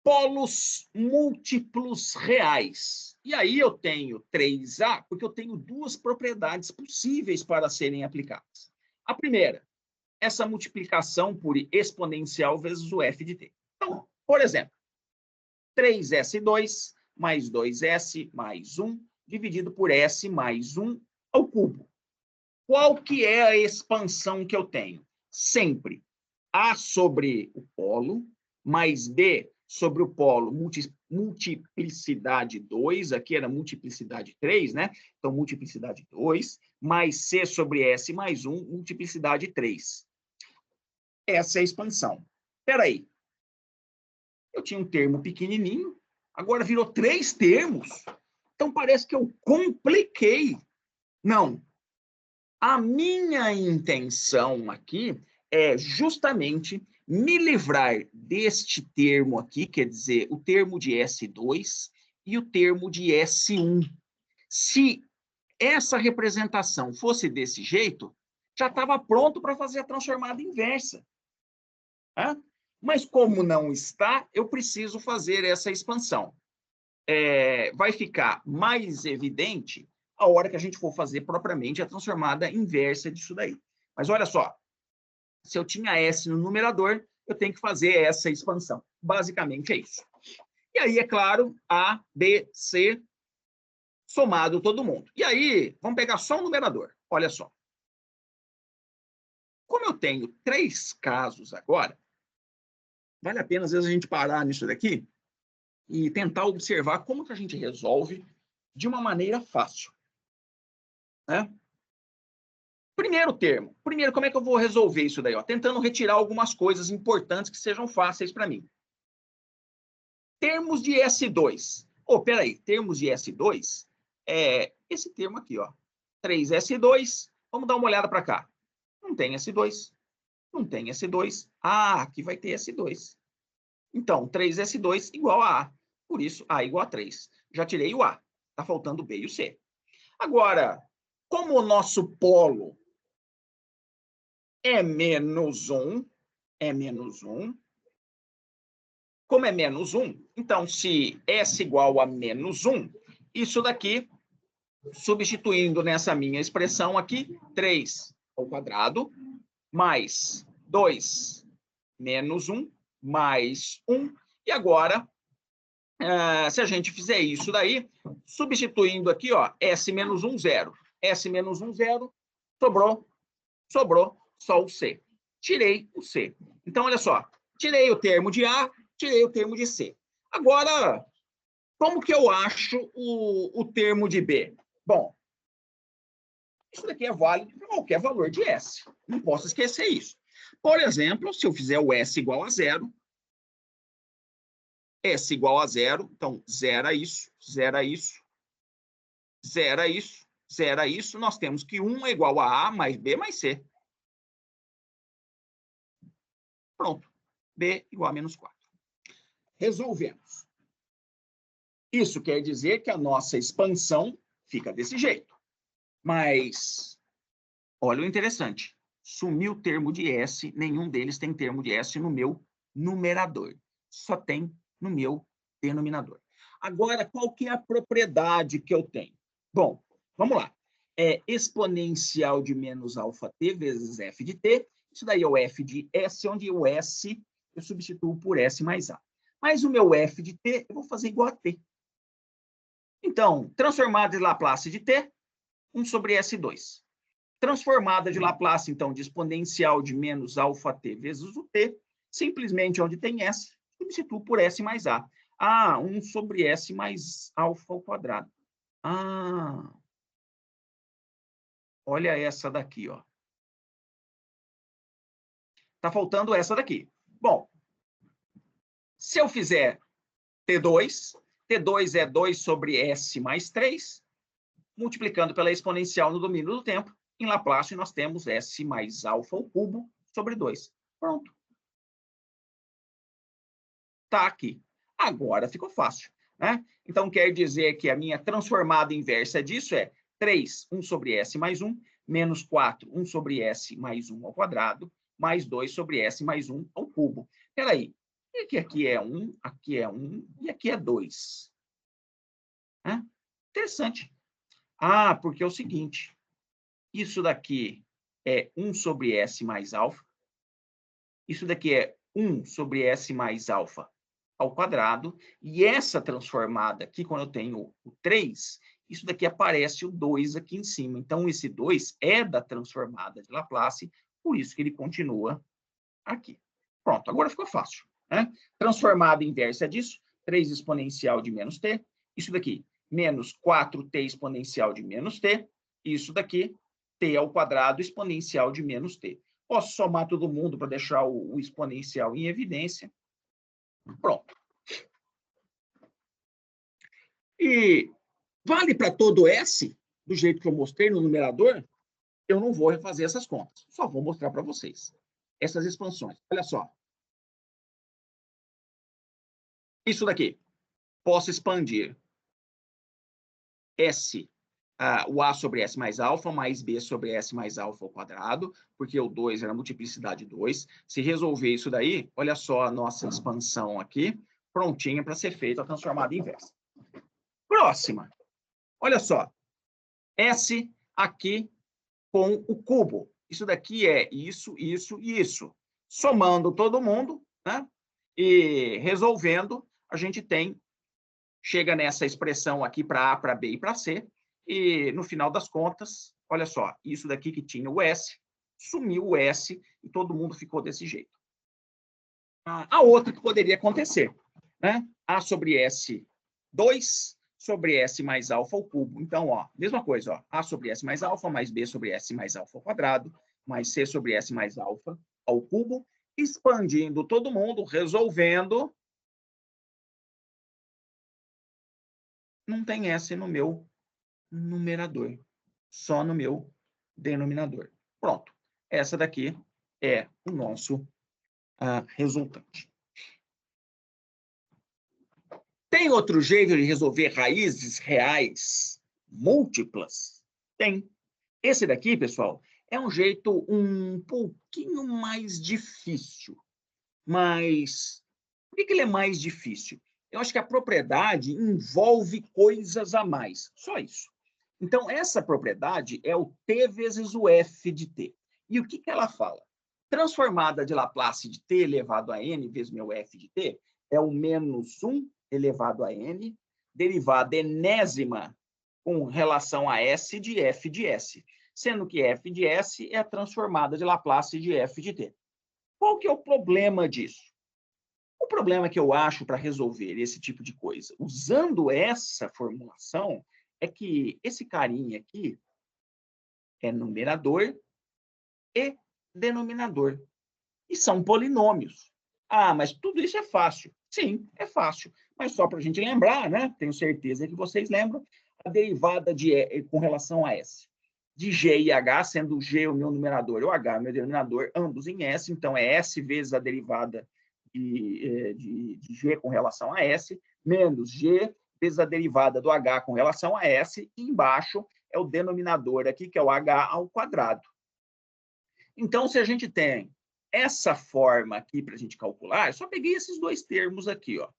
Polos múltiplos reais. E aí eu tenho 3A, porque eu tenho duas propriedades possíveis para serem aplicadas. A primeira, essa multiplicação por exponencial vezes o f de t. Então, por exemplo, 3s2 mais 2s mais 1 dividido por s mais 1 ao cubo. Qual que é a expansão que eu tenho? Sempre A sobre o polo mais B sobre o polo multiplicidade 2, aqui era multiplicidade 3, né? Então, multiplicidade 2, mais C sobre S mais 1, multiplicidade 3. Essa é a expansão. Espera aí. Eu tinha um termo pequenininho, agora virou 3 termos. Então, parece que eu compliquei. Não. A minha intenção aqui é justamente me livrar deste termo aqui, quer dizer, o termo de S2 e o termo de S1. Se essa representação fosse desse jeito, já estava pronto para fazer a transformada inversa. Tá? Mas como não está, eu preciso fazer essa expansão. Vai ficar mais evidente a hora que a gente for fazer propriamente a transformada inversa disso daí. Mas olha só, se eu tinha S no numerador, eu tenho que fazer essa expansão. Basicamente é isso. E aí, é claro, A, B, C, somado todo mundo. E aí, vamos pegar só o numerador. Olha só. Como eu tenho 3 casos agora, vale a pena, às vezes, a gente parar nisso daqui e tentar observar como que a gente resolve de uma maneira fácil. Né? Primeiro termo. Primeiro, como é que eu vou resolver isso daí? Ó? Tentando retirar algumas coisas importantes que sejam fáceis para mim. Termos de S2. Peraí, termos de S2 é esse termo aqui, ó. 3S2. Vamos dar uma olhada para cá. Não tem S2. Não tem S2. Aqui vai ter S2. Então, 3S2 igual a A. Por isso, A igual a 3. Já tirei o A. Está faltando o B e o C. Agora, como o nosso polo é menos 1, como é menos 1, então, se S igual a menos 1, isso daqui, substituindo nessa minha expressão aqui, 3 ao quadrado, mais 2 menos 1, mais 1. E agora, se a gente fizer isso daí, substituindo aqui, ó, S menos 1, 0. S menos 1, 0, sobrou só o C. Tirei o C. Então, olha só, tirei o termo de A, tirei o termo de C. Agora, como que eu acho o termo de B? Bom, isso daqui é válido para qualquer valor de S. Não posso esquecer isso. Por exemplo, se eu fizer o S igual a 0, S igual a zero, então zera isso, zera isso, zera isso, zera isso. Nós temos que 1 é igual a A mais B mais C. Pronto. B igual a menos 4. Resolvemos. Isso quer dizer que a nossa expansão fica desse jeito. Mas, olha o interessante. Sumiu o termo de S, nenhum deles tem termo de S no meu numerador. Só tem no meu denominador. Agora, qual que é a propriedade que eu tenho? Bom, vamos lá. É exponencial de menos alfa t vezes f de t. Isso daí é o f de S, onde o S eu substituo por S mais A. Mas o meu f de t eu vou fazer igual a t. Então, transformada de Laplace de t, 1 sobre S2. Transformada de Laplace, então, de exponencial de menos alfa t vezes o t, simplesmente onde tem S, substituo por S mais A. Ah, 1 sobre S mais alfa ao quadrado. Ah, olha essa daqui, ó. Tá faltando essa daqui. Bom, se eu fizer T2, T2 é 2 sobre S mais 3, multiplicando pela exponencial no domínio do tempo, em Laplace nós temos S mais alfa ao cubo sobre 2. Pronto. Está aqui. Agora ficou fácil, né? Então, quer dizer que a minha transformada inversa disso é 3, 1 sobre S mais 1, menos 4, 1 sobre S mais 1 ao quadrado, mais 2 sobre S mais 1 ao cubo. Espera aí, e que aqui é 1, aqui é 1 e aqui é 2. Né? Interessante. Ah, porque é o seguinte, isso daqui é 1 sobre S mais alfa, isso daqui é 1 sobre S mais alfa ao quadrado, e essa transformada aqui, quando eu tenho o 3, isso daqui aparece o 2 aqui em cima. Então, esse 2 é da transformada de Laplace, por isso que ele continua aqui. Pronto, agora ficou fácil. Né? Transformada inversa disso, 3 exponencial de menos t, isso daqui, menos 4t exponencial de menos t, isso daqui, t ao quadrado exponencial de menos t. Posso somar todo mundo para deixar o exponencial em evidência. Pronto. E vale para todo S, do jeito que eu mostrei no numerador, eu não vou refazer essas contas. Só vou mostrar para vocês essas expansões. Olha só. Isso daqui. Posso expandir S, o A sobre S mais alfa, mais B sobre S mais alfa ao quadrado, porque o 2 era a multiplicidade de 2. Se resolver isso daí, olha só a nossa expansão aqui, prontinha para ser feita a transformada inversa. Próxima. Olha só. S aqui com o cubo. Isso daqui é isso, isso e isso. Somando todo mundo, né? E resolvendo, a gente chega nessa expressão aqui para A, para B e para C, e no final das contas, olha só, isso daqui que tinha o S, sumiu o S e todo mundo ficou desse jeito. A outra que poderia acontecer, né? A sobre S 2 sobre S mais alfa ao cubo. Então, ó, mesma coisa, ó, A sobre S mais alfa, mais B sobre S mais alfa ao quadrado, mais C sobre S mais alfa ao cubo, expandindo todo mundo, resolvendo. Não tem S no meu numerador, só no meu denominador. Pronto. Essa daqui é o nosso resultante. Tem outro jeito de resolver raízes reais múltiplas? Tem. Esse daqui, pessoal, é um jeito um pouquinho mais difícil. Mas por que ele é mais difícil? Eu acho que a propriedade envolve coisas a mais. Só isso. Então, essa propriedade é o t vezes o f de t. E o que ela fala? Transformada de Laplace de t elevado a n vezes meu f de t é o menos 1 elevado a n, derivada enésima com relação a s de f de s, sendo que f de s é a transformada de Laplace de f de t. Qual que é o problema disso? O problema que eu acho para resolver esse tipo de coisa, usando essa formulação, é que esse carinha aqui é numerador e denominador. E são polinômios. Ah, mas tudo isso é fácil. Sim, é fácil. Mas só para a gente lembrar, né? Tenho certeza que vocês lembram, a derivada com relação a S. De G e H, sendo G o meu numerador e o H o meu denominador, ambos em S, então é S vezes a derivada de G com relação a S, menos G vezes a derivada do H com relação a S, e embaixo é o denominador aqui, que é o H ao quadrado. Então, se a gente tem essa forma aqui para a gente calcular, eu só peguei esses dois termos aqui, ó,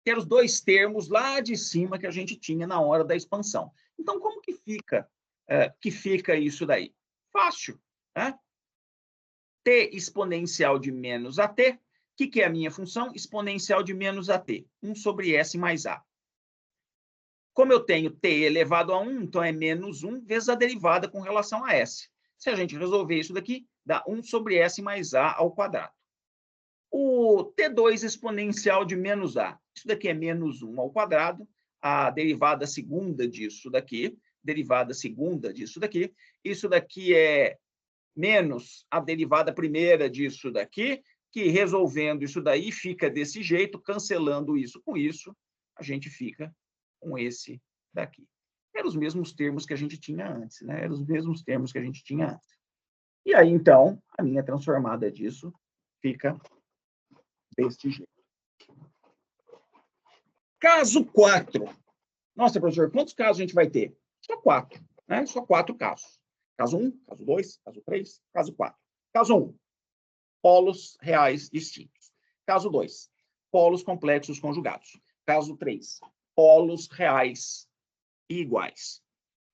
que eram os dois termos lá de cima que a gente tinha na hora da expansão. Então, como que fica isso daí? Fácil, né? T exponencial de menos a t. O que é a minha função? Exponencial de menos a t. 1 sobre s mais a. Como eu tenho t elevado a 1, então é menos 1 vezes a derivada com relação a s. Se a gente resolver isso daqui, dá 1 sobre s mais a ao quadrado. O T2 exponencial de menos a. Isso daqui é menos 1 ao quadrado. A derivada segunda disso daqui. Derivada segunda disso daqui. Isso daqui é menos a derivada primeira disso daqui, que resolvendo isso daí fica desse jeito, cancelando isso com isso, a gente fica com esse daqui. Eram os mesmos termos que a gente tinha antes, né? Eram os mesmos termos que a gente tinha antes. E aí, então, a minha transformada disso fica deste jeito. Caso 4. Nossa, professor, quantos casos a gente vai ter? Só 4, né? Só 4 casos. Caso 1, caso 2, caso 3, caso 4. Caso 1, polos reais distintos. Caso 2, polos complexos conjugados. Caso 3, polos reais iguais.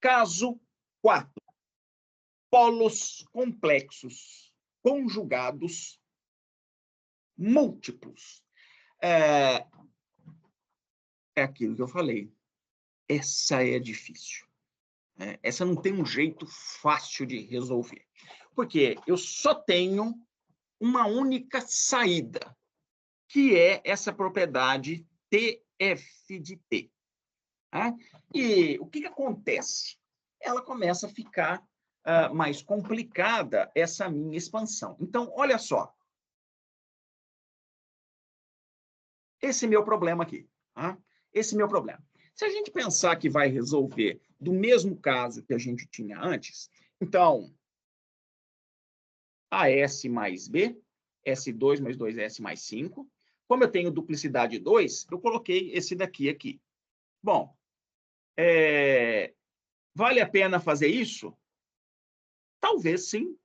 Caso 4, polos complexos conjugados múltiplos. É aquilo que eu falei. Essa é difícil. Essa não tem um jeito fácil de resolver. Porque eu só tenho uma única saída, que é essa propriedade TF de T. Tá? E o que acontece? Ela começa a ficar mais complicada, essa minha expansão. Então, olha só. Esse é meu problema aqui. Tá? Esse é meu problema. Se a gente pensar que vai resolver do mesmo caso que a gente tinha antes, então, AS mais B, S2 mais 2S mais 5. Como eu tenho duplicidade 2, eu coloquei esse daqui aqui. Bom, vale a pena fazer isso? Talvez sim,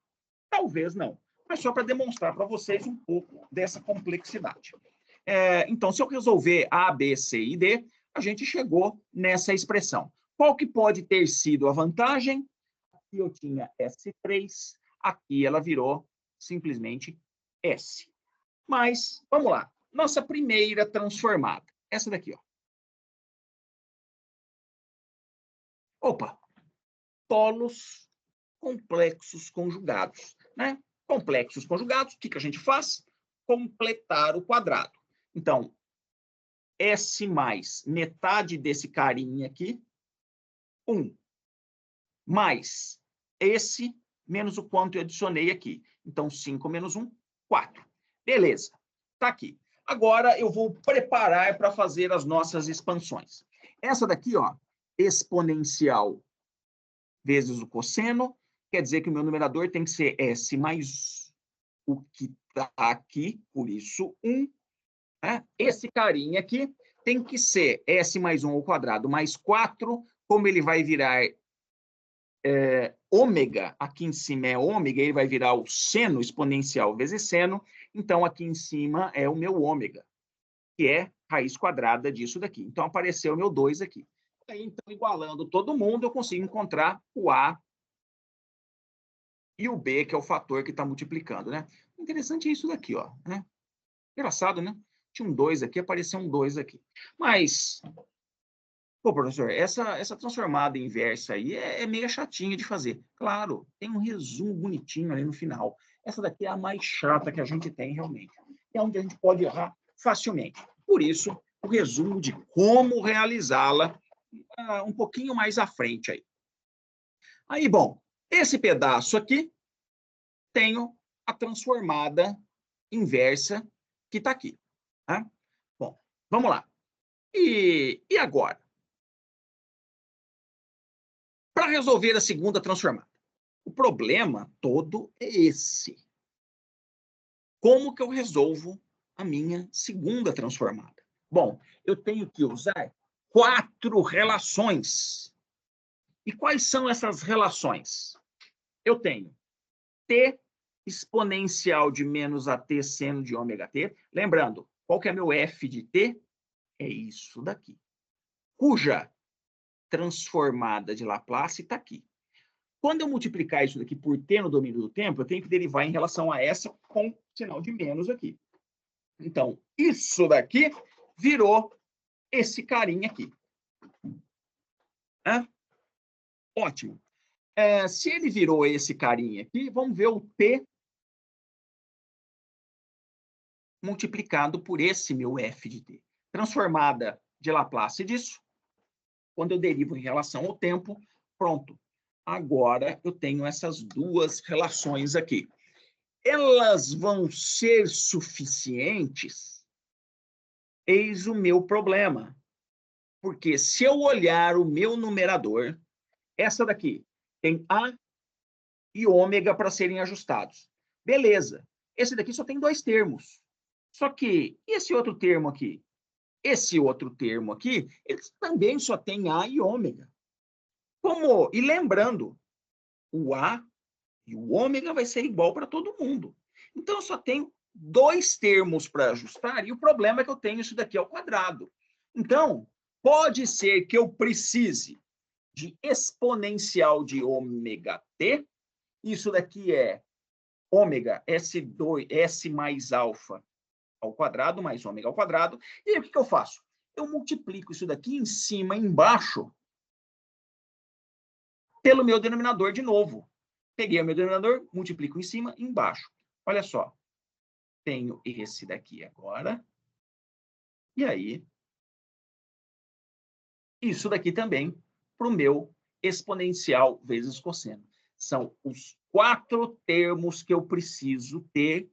talvez não. Mas só para demonstrar para vocês um pouco dessa complexidade. Então, se eu resolver A, B, C e D, a gente chegou nessa expressão. Qual que pode ter sido a vantagem? Aqui eu tinha S3, aqui ela virou simplesmente S. Mas, vamos lá. Nossa primeira transformada. Essa daqui, ó. Opa! Polos complexos conjugados, né? Complexos conjugados, o que a gente faz? Completar o quadrado. Então, S mais metade desse carinha aqui, 1, mais esse menos o quanto eu adicionei aqui. Então, 5 menos 1, 4. Beleza, está aqui. Agora, eu vou preparar para fazer as nossas expansões. Essa daqui, ó, exponencial vezes o cosseno, quer dizer que o meu numerador tem que ser S mais o que está aqui, por isso 1. Né? Esse carinha aqui tem que ser S mais 1 ao quadrado mais 4, como ele vai virar ômega, aqui em cima é ômega, ele vai virar o seno exponencial vezes seno, então aqui em cima é o meu ômega, que é raiz quadrada disso daqui. Então apareceu o meu 2 aqui. Aí, então, igualando todo mundo, eu consigo encontrar o A e o B, que é o fator que está multiplicando, né? Interessante é isso daqui, ó. Né? Engraçado, né? Tinha um 2 aqui, apareceu um 2 aqui. Mas, pô, professor, essa transformada inversa aí é meio chatinha de fazer. Claro, tem um resumo bonitinho ali no final. Essa daqui é a mais chata que a gente tem, realmente. É onde a gente pode errar facilmente. Por isso, o resumo de como realizá-la um pouquinho mais à frente aí. Aí, bom, esse pedaço aqui, tenho a transformada inversa que está aqui. Tá? Vamos lá. E agora? Para resolver a segunda transformada. O problema todo é esse. Como que eu resolvo a minha segunda transformada? Bom, eu tenho que usar 4 relações. E quais são essas relações? Eu tenho t exponencial de menos AT seno de ômega t. Lembrando, qual que é meu f de t? É isso daqui. Cuja transformada de Laplace está aqui. Quando eu multiplicar isso daqui por t no domínio do tempo, eu tenho que derivar em relação a essa com sinal de menos aqui. Então, isso daqui virou esse carinha aqui. Ótimo. Se ele virou esse carinha aqui, vamos ver o t multiplicado por esse meu f de t. Transformada de Laplace disso, quando eu derivo em relação ao tempo, pronto. Agora eu tenho essas 2 relações aqui. Elas vão ser suficientes? Eis o meu problema. Porque se eu olhar o meu numerador, essa daqui tem A e ômega para serem ajustados. Beleza. Esse daqui só tem 2 termos. Só que, e esse outro termo aqui? Esse outro termo aqui, ele também só tem A e ômega. Como? E lembrando, o A e o ômega vai ser igual para todo mundo. Então, eu só tenho 2 termos para ajustar, e o problema é que eu tenho isso daqui ao quadrado. Então, pode ser que eu precise de exponencial de ômega t. Isso daqui é ômega S2, S mais alfa ao quadrado, mais ômega ao quadrado. E aí, o que eu faço? Eu multiplico isso daqui em cima e embaixo pelo meu denominador de novo. Peguei o meu denominador, multiplico em cima e embaixo. Olha só. Tenho esse daqui agora. E aí, isso daqui também para o meu exponencial vezes cosseno. São os 4 termos que eu preciso ter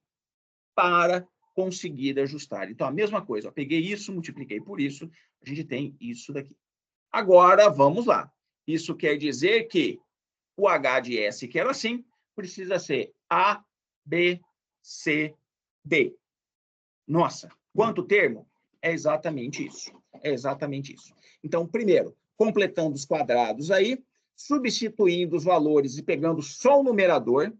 para conseguir ajustar. Então, a mesma coisa. Ó, peguei isso, multipliquei por isso, a gente tem isso daqui. Agora, vamos lá. Isso quer dizer que o H de S, que era assim, precisa ser A, B, C, D. Nossa, quanto termo? É exatamente isso. É exatamente isso. Então, primeiro, completando os quadrados aí, substituindo os valores e pegando só o numerador,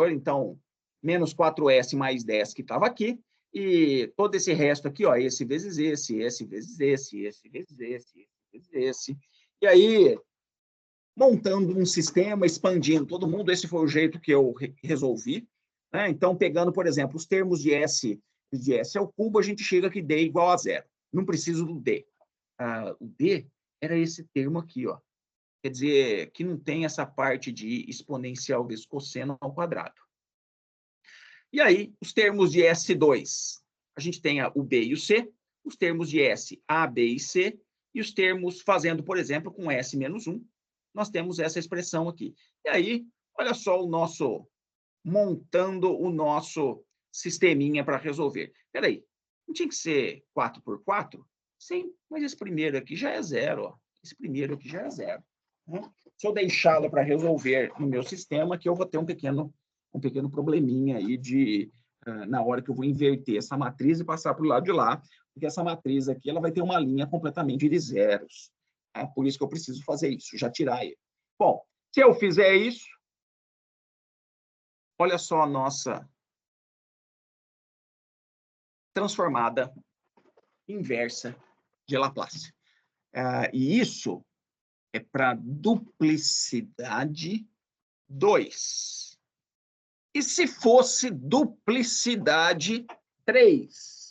então, menos 4S mais 10 que estava aqui, e todo esse resto aqui, ó, esse vezes esse vezes esse vezes esse vezes esse. E aí, montando um sistema, expandindo todo mundo, esse foi o jeito que eu resolvi. Né? Então, pegando, por exemplo, os termos de S ao cubo, a gente chega que D igual a 0. Não preciso do D. O D era esse termo aqui, ó. Quer dizer, que não tem essa parte de exponencial vezes cosseno ao quadrado. E aí, os termos de S2, a gente tem o B e o C, os termos de S, A, B e C, e os termos fazendo, por exemplo, com S menos 1, nós temos essa expressão aqui. E aí, olha só montando o nosso sisteminha para resolver. Espera aí, não tinha que ser 4 por 4? Sim, mas esse primeiro aqui já é 0. Ó. Esse primeiro aqui já é 0. Né? Se eu deixá-lo para resolver no meu sistema, que eu vou ter um pequeno probleminha aí na hora que eu vou inverter essa matriz e passar para o lado de lá, porque essa matriz aqui ela vai ter uma linha completamente de zeros. Tá? Por isso que eu preciso fazer isso, já tirar ele. Bom, se eu fizer isso, olha só a nossa transformada inversa de Laplace. E isso é para duplicidade 2. E se fosse duplicidade 3?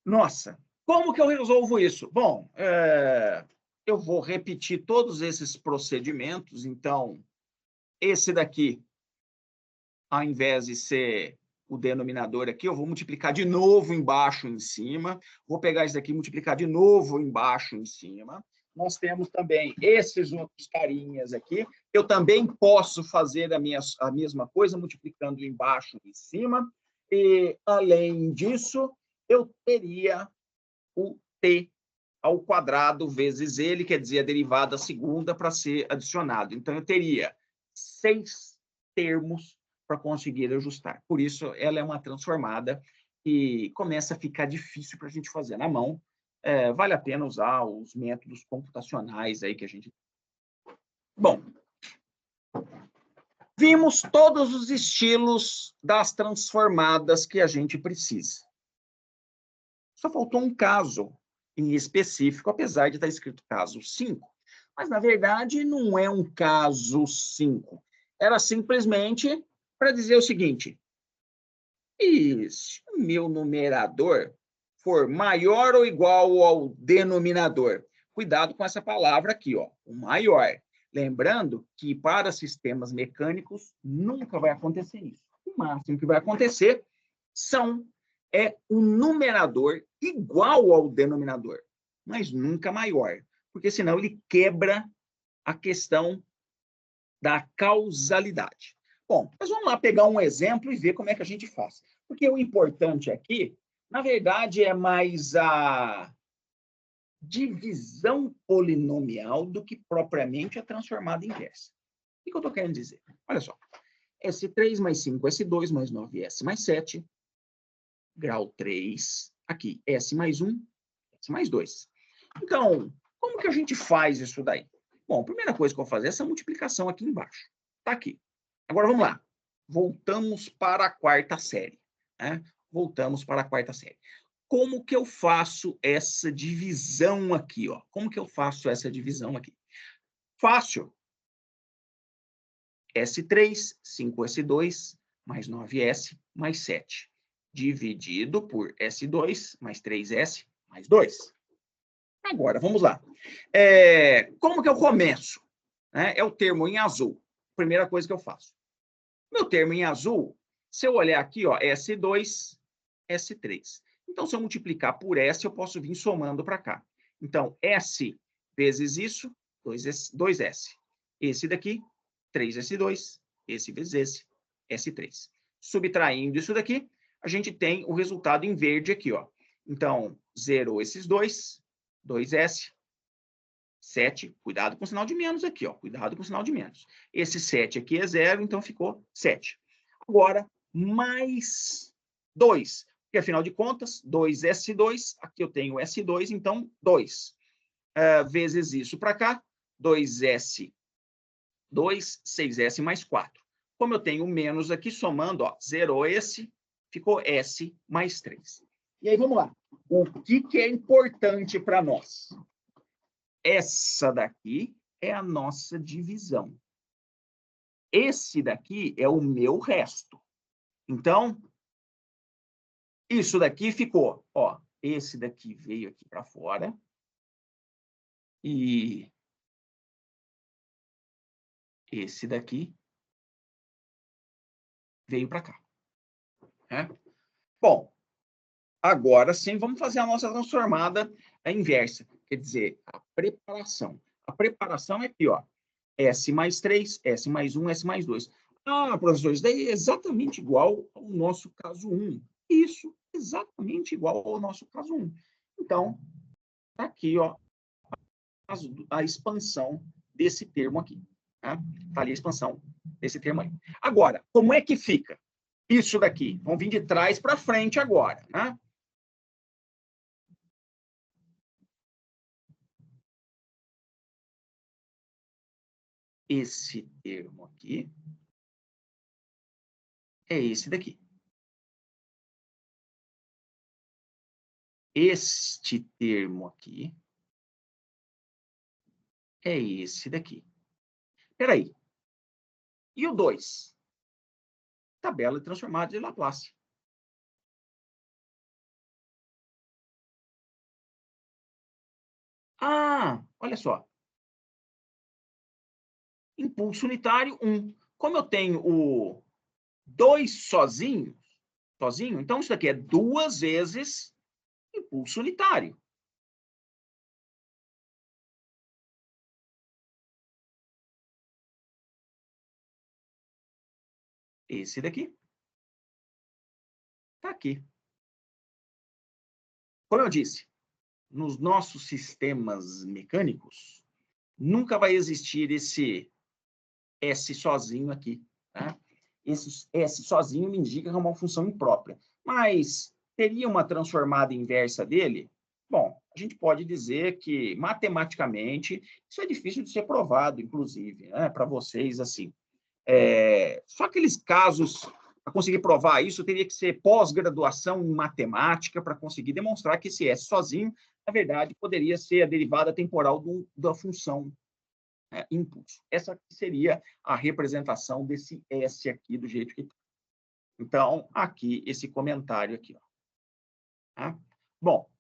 Nossa, como que eu resolvo isso? Bom, eu vou repetir todos esses procedimentos. Então, esse daqui, ao invés de ser o denominador aqui, eu vou multiplicar de novo embaixo em cima. Vou pegar esse daqui e multiplicar de novo embaixo em cima. Nós temos também esses outros carinhas aqui. Eu também posso fazer a mesma coisa, multiplicando embaixo e em cima. E, além disso, eu teria o t ao quadrado vezes ele, quer dizer, a derivada segunda para ser adicionado. Então, eu teria 6 termos para conseguir ajustar. Por isso, ela é uma transformada e começa a ficar difícil para a gente fazer na mão. Vale a pena usar os métodos computacionais aí que a gente... Bom, vimos todos os estilos das transformadas que a gente precisa. Só faltou um caso em específico, apesar de estar escrito caso 5. Mas, na verdade, não é um caso 5. Era simplesmente para dizer o seguinte: e se o meu numerador for maior ou igual ao denominador? Cuidado com essa palavra aqui, ó, o maior. Lembrando que para sistemas mecânicos nunca vai acontecer isso. O máximo que vai acontecer é um numerador igual ao denominador, mas nunca maior, porque senão ele quebra a questão da causalidade. Bom, mas vamos lá pegar um exemplo e ver como é que a gente faz. Porque o importante aqui, na verdade, é mais a divisão polinomial do que propriamente a transformada inversa. O que eu estou querendo dizer? Olha só. S3 mais 5, S2 mais 9, S mais 7, grau 3, aqui, S mais 1, S mais 2. Então, como que a gente faz isso daí? Bom, a primeira coisa que eu vou fazer é essa multiplicação aqui embaixo. Está aqui. Agora, vamos lá. Voltamos para a quarta série. Né? Voltamos para a quarta série. Como que eu faço essa divisão aqui? Ó? Como que eu faço essa divisão aqui? Fácil. S3, 5S2, mais 9S, mais 7. Dividido por S2, mais 3S, mais 2. Agora, vamos lá. Como que eu começo? É o termo em azul. Primeira coisa que eu faço. Meu termo em azul, se eu olhar aqui, ó, S2, S3. Então, se eu multiplicar por S, eu posso vir somando para cá. Então, S vezes isso, 2S. Esse daqui, 3S2. Esse vezes esse, S3. Subtraindo isso daqui, a gente tem o resultado em verde aqui, ó. Então, zerou esses dois, 2S, 7, cuidado com o sinal de menos aqui, ó. Cuidado com o sinal de menos. Esse 7 aqui é 0, então ficou 7. Agora, mais 2, porque afinal de contas, 2S2, aqui eu tenho S2, então 2. Vezes isso para cá, 2S, 2, 6S mais 4. Como eu tenho menos aqui, somando, ó, zerou esse, ficou S mais 3. E aí, vamos lá. O que é importante para nós? Essa daqui é a nossa divisão. Esse daqui é o meu resto. Então, isso daqui ficou, ó, esse daqui veio aqui para fora e esse daqui veio para cá. Né? Bom, agora sim, vamos fazer a nossa transformada inversa, quer dizer, a preparação. A preparação é aqui, ó, S mais 3, S mais 1, S mais 2. Ah, professor, isso daí é exatamente igual ao nosso caso 1. Isso, exatamente igual ao nosso caso 1. Então, tá aqui, ó, a expansão desse termo aqui. Tá? Tá ali a expansão desse termo aí. Agora, como é que fica isso daqui? Vamos vir de trás para frente agora. Né? Esse termo aqui é esse daqui. Este termo aqui é esse daqui. Espera aí. E o 2? Tabela transformada de Laplace. Ah, olha só. Impulso unitário 1. Como eu tenho o 2 sozinho, então isso daqui é 2 vezes impulso unitário. Esse daqui. Está aqui. como eu disse, nos nossos sistemas mecânicos, nunca vai existir esse S sozinho aqui, tá? Esse S sozinho me indica que é uma função imprópria. Mas teria uma transformada inversa dele? Bom, a gente pode dizer que, matematicamente, isso é difícil de ser provado, inclusive, né, para vocês, assim. Só aqueles casos, para conseguir provar isso, teria que ser pós-graduação em matemática para conseguir demonstrar que esse S sozinho, na verdade, poderia ser a derivada temporal da função impulso. Essa seria a representação desse S aqui, do jeito que está. Então, aqui, esse comentário aqui. Ó. Tá? Bom,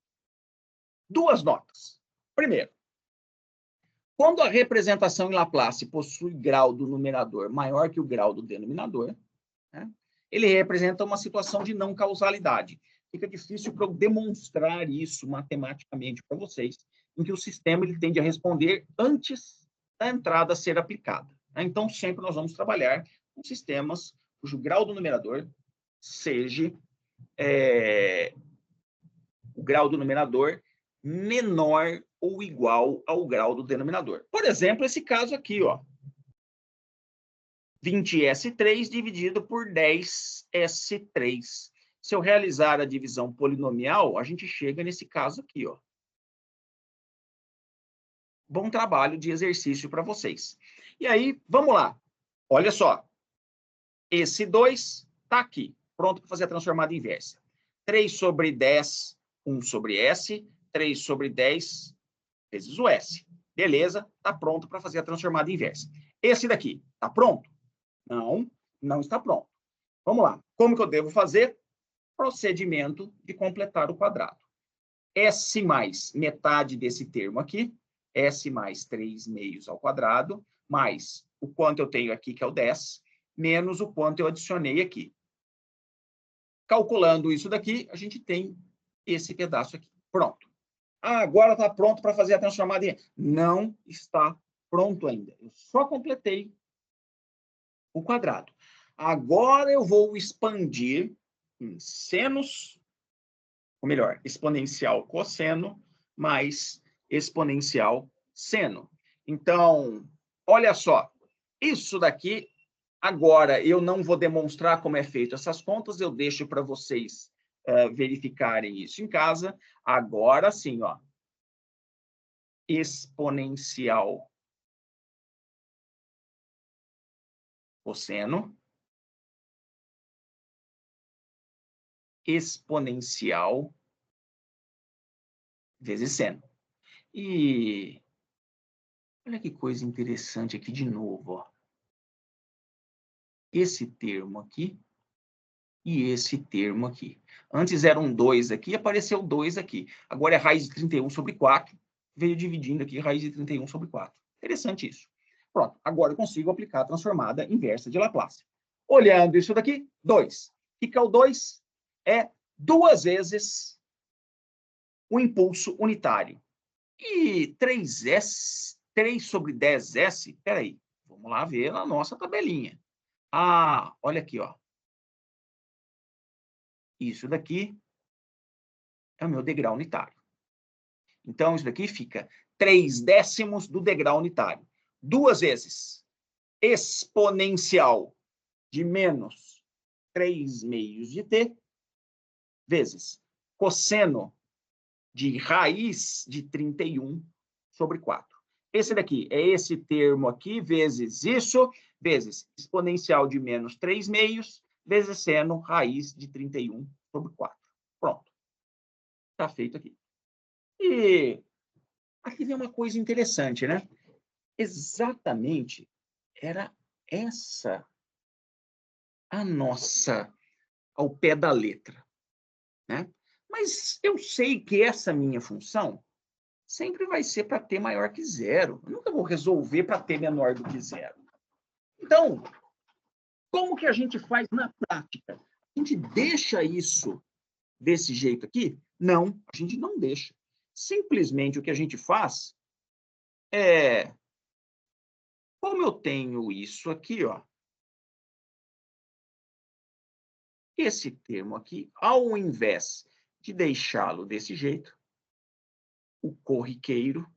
duas notas. Primeiro, quando a representação em Laplace possui grau do numerador maior que o grau do denominador, né, ele representa uma situação de não causalidade. Fica difícil para eu demonstrar isso matematicamente para vocês, em que o sistema ele tende a responder antes da entrada a ser aplicada. Né? Então, sempre nós vamos trabalhar com sistemas cujo grau do numerador seja o grau do numerador menor ou igual ao grau do denominador. Por exemplo, esse caso aqui, ó. 20S3 dividido por 10S3. Se eu realizar a divisão polinomial, a gente chega nesse caso aqui, ó. Bom trabalho de exercício para vocês. E aí, vamos lá. Olha só. Esse 2 está aqui, pronto para fazer a transformada inversa. 3 sobre 10, 1 sobre S, 3 sobre 10 vezes o S. Beleza, está pronto para fazer a transformada inversa. Esse daqui, está pronto? Não, não está pronto. Vamos lá. Como que eu devo fazer? Procedimento de completar o quadrado. S mais metade desse termo aqui, S mais 3 meios ao quadrado, mais o quanto eu tenho aqui, que é o 10, menos o quanto eu adicionei aqui. Calculando isso daqui, a gente tem esse pedaço aqui. Pronto. Agora está pronto para fazer a transformada em... Não está pronto ainda. Eu só completei o quadrado. Agora eu vou expandir em senos, ou melhor, exponencial cosseno mais exponencial seno. Então, olha só, isso daqui, agora eu não vou demonstrar como é feito essas contas, eu deixo para vocês verificarem isso em casa. Agora sim, ó, exponencial cosseno, exponencial vezes seno. E olha que coisa interessante aqui de novo, ó. Esse termo aqui e esse termo aqui. Antes era um 2 aqui, apareceu 2 aqui. Agora é raiz de 31 sobre 4, veio dividindo aqui raiz de 31 sobre 4. Interessante isso. Pronto, agora eu consigo aplicar a transformada inversa de Laplace. Olhando isso daqui, 2. O que é o 2? É 2 vezes o impulso unitário. E 3S, 3 sobre 10S, espera aí, vamos lá ver na nossa tabelinha. Ah, olha aqui, ó. Isso daqui é o meu degrau unitário. Então, isso daqui fica 3/10 do degrau unitário. 2 vezes exponencial de menos 3 meios de t, vezes cosseno de raiz de 31 sobre 4. Esse daqui é esse termo aqui, vezes isso, vezes exponencial de menos 3 meios, vezes seno raiz de 31 sobre 4. Pronto. Está feito aqui. E aqui vem uma coisa interessante, né? Exatamente era essa a nossa, ao pé da letra, né? Mas eu sei que essa minha função sempre vai ser para t maior que zero. Eu nunca vou resolver para t menor do que zero. Então, como que a gente faz na prática? A gente deixa isso desse jeito aqui? Não, a gente não deixa. Simplesmente o que a gente faz é... Como eu tenho isso aqui, ó, esse termo aqui, ao invés de deixá-lo desse jeito, o corriqueiro,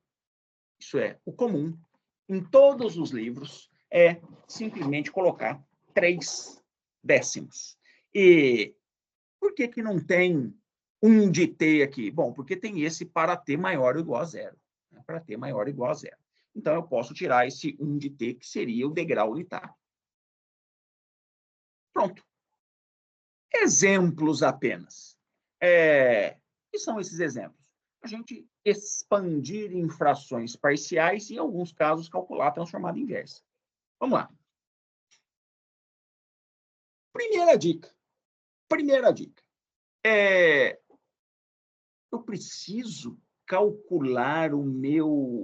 isso é, o comum, em todos os livros, é simplesmente colocar 3 décimos. E por que que não tem um de t aqui? Bom, porque tem esse para t maior ou igual a zero. Né? Para t maior ou igual a zero. Então, eu posso tirar esse 1 de t, que seria o degrau unitário. Pronto. Exemplos apenas. Que são esses exemplos? A gente expandir em frações parciais e, em alguns casos, calcular a transformada inversa. Vamos lá. Primeira dica. Eu preciso calcular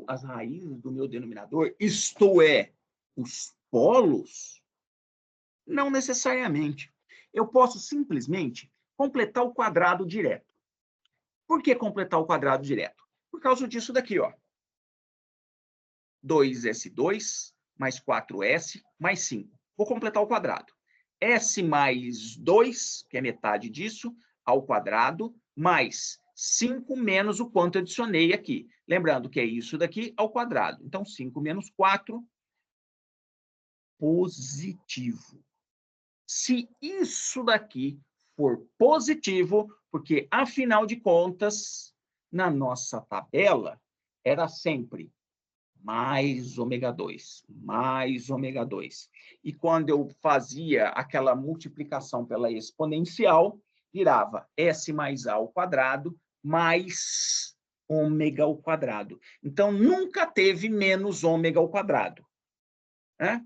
as raízes do meu denominador, isto é, os polos? Não necessariamente. Eu posso simplesmente completar o quadrado direto. Por que completar o quadrado direto? Por causa disso daqui, ó. 2s2 mais 4s mais 5. Vou completar o quadrado. S mais 2, que é metade disso, ao quadrado, mais 5 menos o quanto eu adicionei aqui. Lembrando que é isso daqui ao quadrado. Então, 5 menos 4, positivo. Se isso daqui for positivo, porque, afinal de contas, na nossa tabela, era sempre mais ômega 2, mais ômega 2. E quando eu fazia aquela multiplicação pela exponencial, virava S mais A ao quadrado mais ômega ao quadrado. Então, nunca teve menos ômega ao quadrado. Né?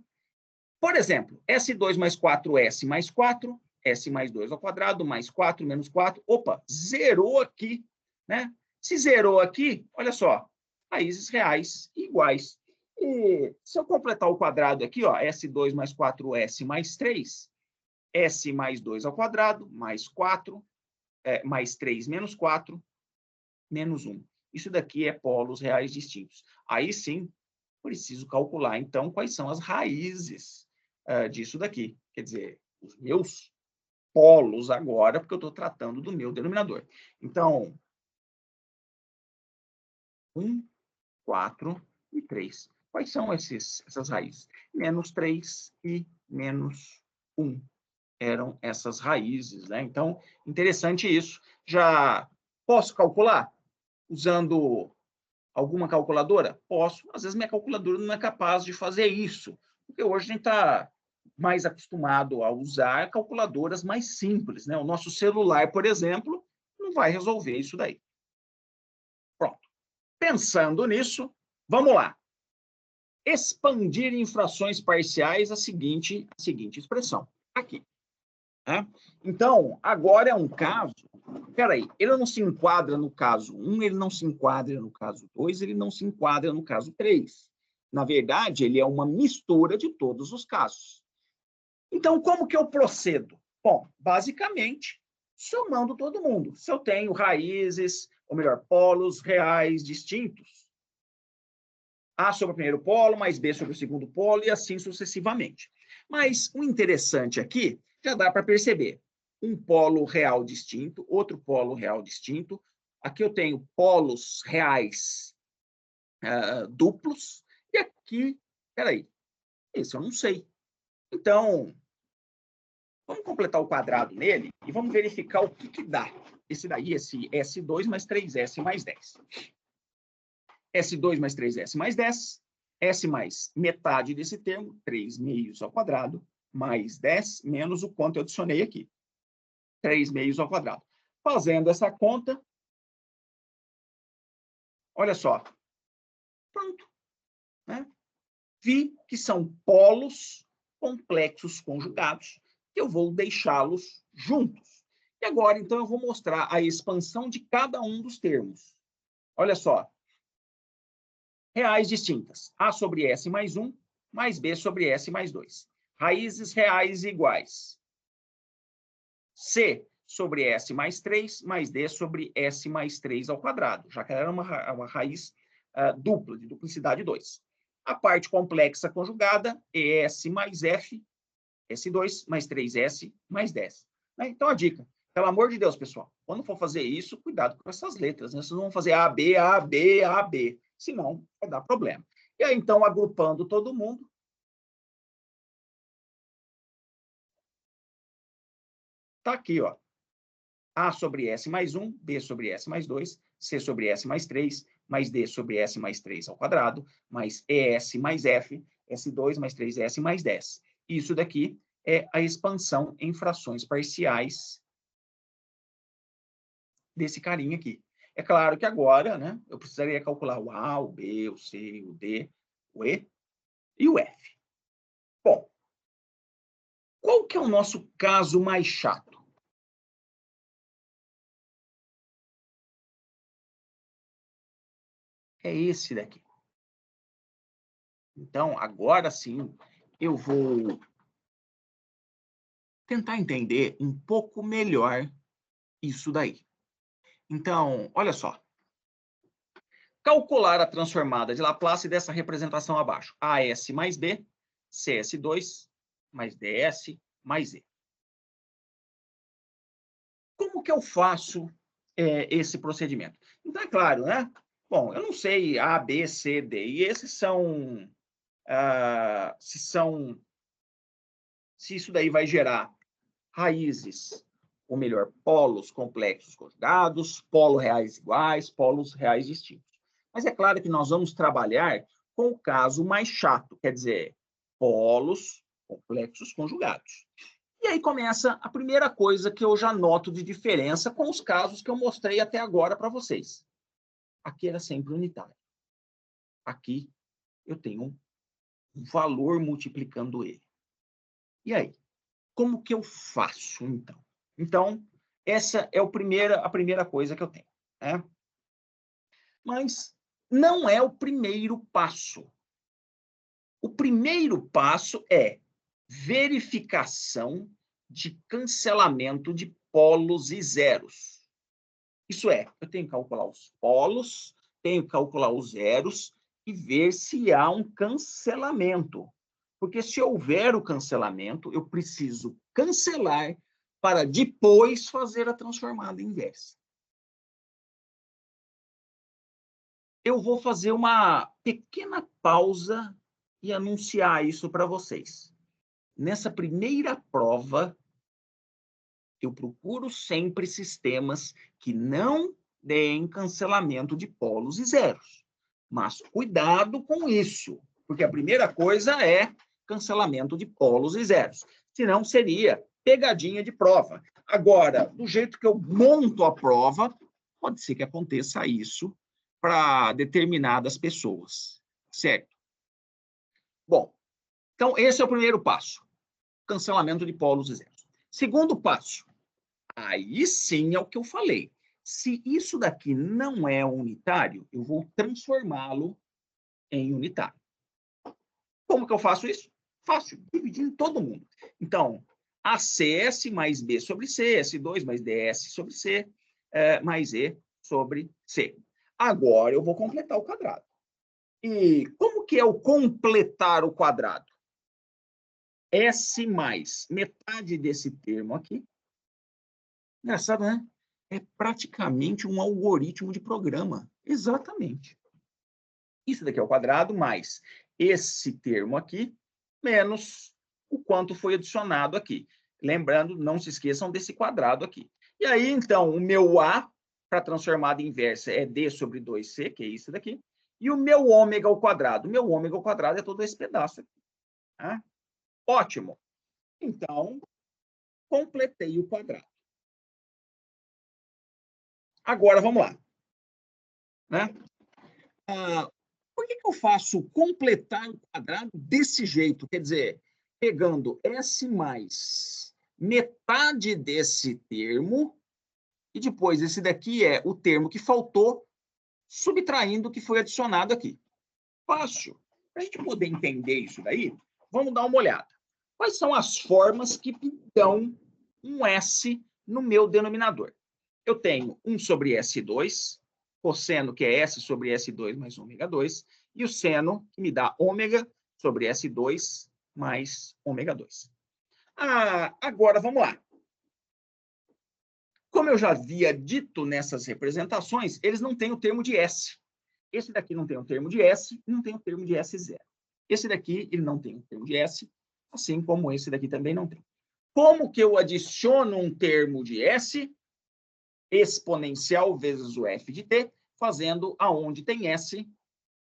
Por exemplo, S2 mais 4S mais 4, S mais 2 ao quadrado, mais 4 menos 4. Opa, zerou aqui. Né? Se zerou aqui, olha só, raízes reais iguais. E se eu completar o quadrado aqui, ó, S2 mais 4S mais 3, S mais 2 ao quadrado, mais 4, mais 3 menos 4, menos 1. Isso daqui é polos reais distintos. Aí sim, preciso calcular, então, quais são as raízes disso daqui. Quer dizer, os meus polos agora, porque eu estou tratando do meu denominador. Então, 1, 4 e 3. Quais são essas raízes? Menos 3 e menos 1 eram essas raízes. Né? Então, interessante isso. Já posso calcular usando alguma calculadora? Posso. Às vezes, minha calculadora não é capaz de fazer isso, porque hoje a gente está mais acostumado a usar calculadoras mais simples. Né? O nosso celular, por exemplo, não vai resolver isso daí. Pronto. Pensando nisso, vamos lá. Expandir em frações parciais a seguinte expressão. Aqui. Né? Então, agora é um caso... Peraí, ele não se enquadra no caso 1, ele não se enquadra no caso 2, ele não se enquadra no caso 3. Na verdade, ele é uma mistura de todos os casos. Então, como que eu procedo? Bom, basicamente, somando todo mundo. Se eu tenho raízes, ou melhor, polos reais distintos, A sobre o primeiro polo, mais B sobre o segundo polo, e assim sucessivamente. Mas o interessante aqui, já dá para perceber, um polo real distinto, outro polo real distinto. Aqui eu tenho polos reais duplos, e aqui, peraí, esse eu não sei. Então, vamos completar o quadrado nele e vamos verificar o que dá. Esse daí, esse S2 mais 3S mais 10. S2 mais 3S mais 10, S mais metade desse termo, 3 meios ao quadrado, mais 10, menos o quanto eu adicionei aqui, 3 meios ao quadrado. Fazendo essa conta, olha só, pronto. Né? Vi que são polos complexos conjugados, que eu vou deixá-los juntos. E agora, então, eu vou mostrar a expansão de cada um dos termos. Olha só, reais distintas. A sobre S mais 1, mais B sobre S mais 2. Raízes reais iguais. C sobre S mais 3, mais D sobre S mais 3 ao quadrado, já que ela era uma raiz dupla, de duplicidade 2. A parte complexa conjugada, ES mais F, S2 mais 3S mais 10. Então, a dica, Pelo amor de Deus, pessoal, quando for fazer isso, cuidado com essas letras, né? Vocês não vão fazer A, B, A, B, A, B, senão vai dar problema. E aí, então, agrupando todo mundo, tá aqui, ó. A sobre S mais 1, B sobre S mais 2, C sobre S mais 3, mais D sobre S mais 3 ao quadrado, mais ES mais F, S2 mais 3S mais 10. Isso daqui é a expansão em frações parciais desse carinha aqui. É claro que agora, né, eu precisaria calcular o A, o B, o C, o D, o E e o F. Bom, qual que é o nosso caso mais chato? É esse daqui. Então, agora sim, eu vou tentar entender um pouco melhor isso daí. Então, olha só. Calcular a transformada de Laplace dessa representação abaixo. AS mais B, CS2, mais DS, mais E. Como que eu faço esse procedimento? Então, é claro, né? Bom, eu não sei A, B, C, D. E esses são... se isso daí vai gerar raízes, ou melhor, polos complexos conjugados, polos reais iguais, polos reais distintos. Mas é claro que nós vamos trabalhar com o caso mais chato, quer dizer, polos complexos conjugados. E aí começa a primeira coisa que eu já noto de diferença com os casos que eu mostrei até agora para vocês. Aqui era sempre unitário. Aqui eu tenho um valor multiplicando ele. E aí? Como que eu faço, então? Então, essa é a primeira coisa que eu tenho. Né? Mas não é o primeiro passo. O primeiro passo é verificação de cancelamento de polos e zeros. Isso é, eu tenho que calcular os polos, tenho que calcular os zeros e ver se há um cancelamento. Porque se houver o cancelamento, eu preciso cancelar para depois fazer a transformada inversa. Eu vou fazer uma pequena pausa e anunciar isso para vocês. Nessa primeira prova, eu procuro sempre sistemas que não deem cancelamento de polos e zeros. Mas cuidado com isso, porque a primeira coisa é cancelamento de polos e zeros. Senão seria pegadinha de prova. Agora, do jeito que eu monto a prova, pode ser que aconteça isso para determinadas pessoas, certo? Bom, então esse é o primeiro passo, cancelamento de polos e zeros. Segundo passo, aí sim é o que eu falei. Se isso daqui não é unitário, eu vou transformá-lo em unitário. Como que eu faço isso? Fácil, dividindo todo mundo. Então, ACS mais B sobre C, S2 mais DS sobre C, mais E sobre C. Agora eu vou completar o quadrado. E como que é o completar o quadrado? S mais metade desse termo aqui. Engraçado, né? É praticamente um algoritmo de programa. Exatamente. Isso daqui é o quadrado mais esse termo aqui, menos o quanto foi adicionado aqui. Lembrando, não se esqueçam desse quadrado aqui. E aí, então, o meu A, para transformada inversa, é D sobre 2C, que é isso daqui. E o meu ômega ao quadrado? O meu ômega ao quadrado é todo esse pedaço aqui. Tá? Ótimo. Então, completei o quadrado. Agora, vamos lá. Né? Por que eu faço completar o quadrado desse jeito? Quer dizer, pegando S mais metade desse termo, e depois esse daqui é o termo que faltou, subtraindo o que foi adicionado aqui. Fácil. Para a gente poder entender isso daí, vamos dar uma olhada. Quais são as formas que dão um S no meu denominador? Eu tenho 1 sobre S2, cosseno, que é S sobre S2 mais ômega 2, e o seno, que me dá ômega sobre S2 mais ômega 2. Agora, vamos lá. Como eu já havia dito nessas representações, eles não têm o termo de S. Esse daqui não tem o termo de S e não tem o termo de S0. Esse daqui ele não tem o termo de S, assim como esse daqui também não tem. Como que eu adiciono um termo de S? Exponencial vezes o f de t, fazendo aonde tem S,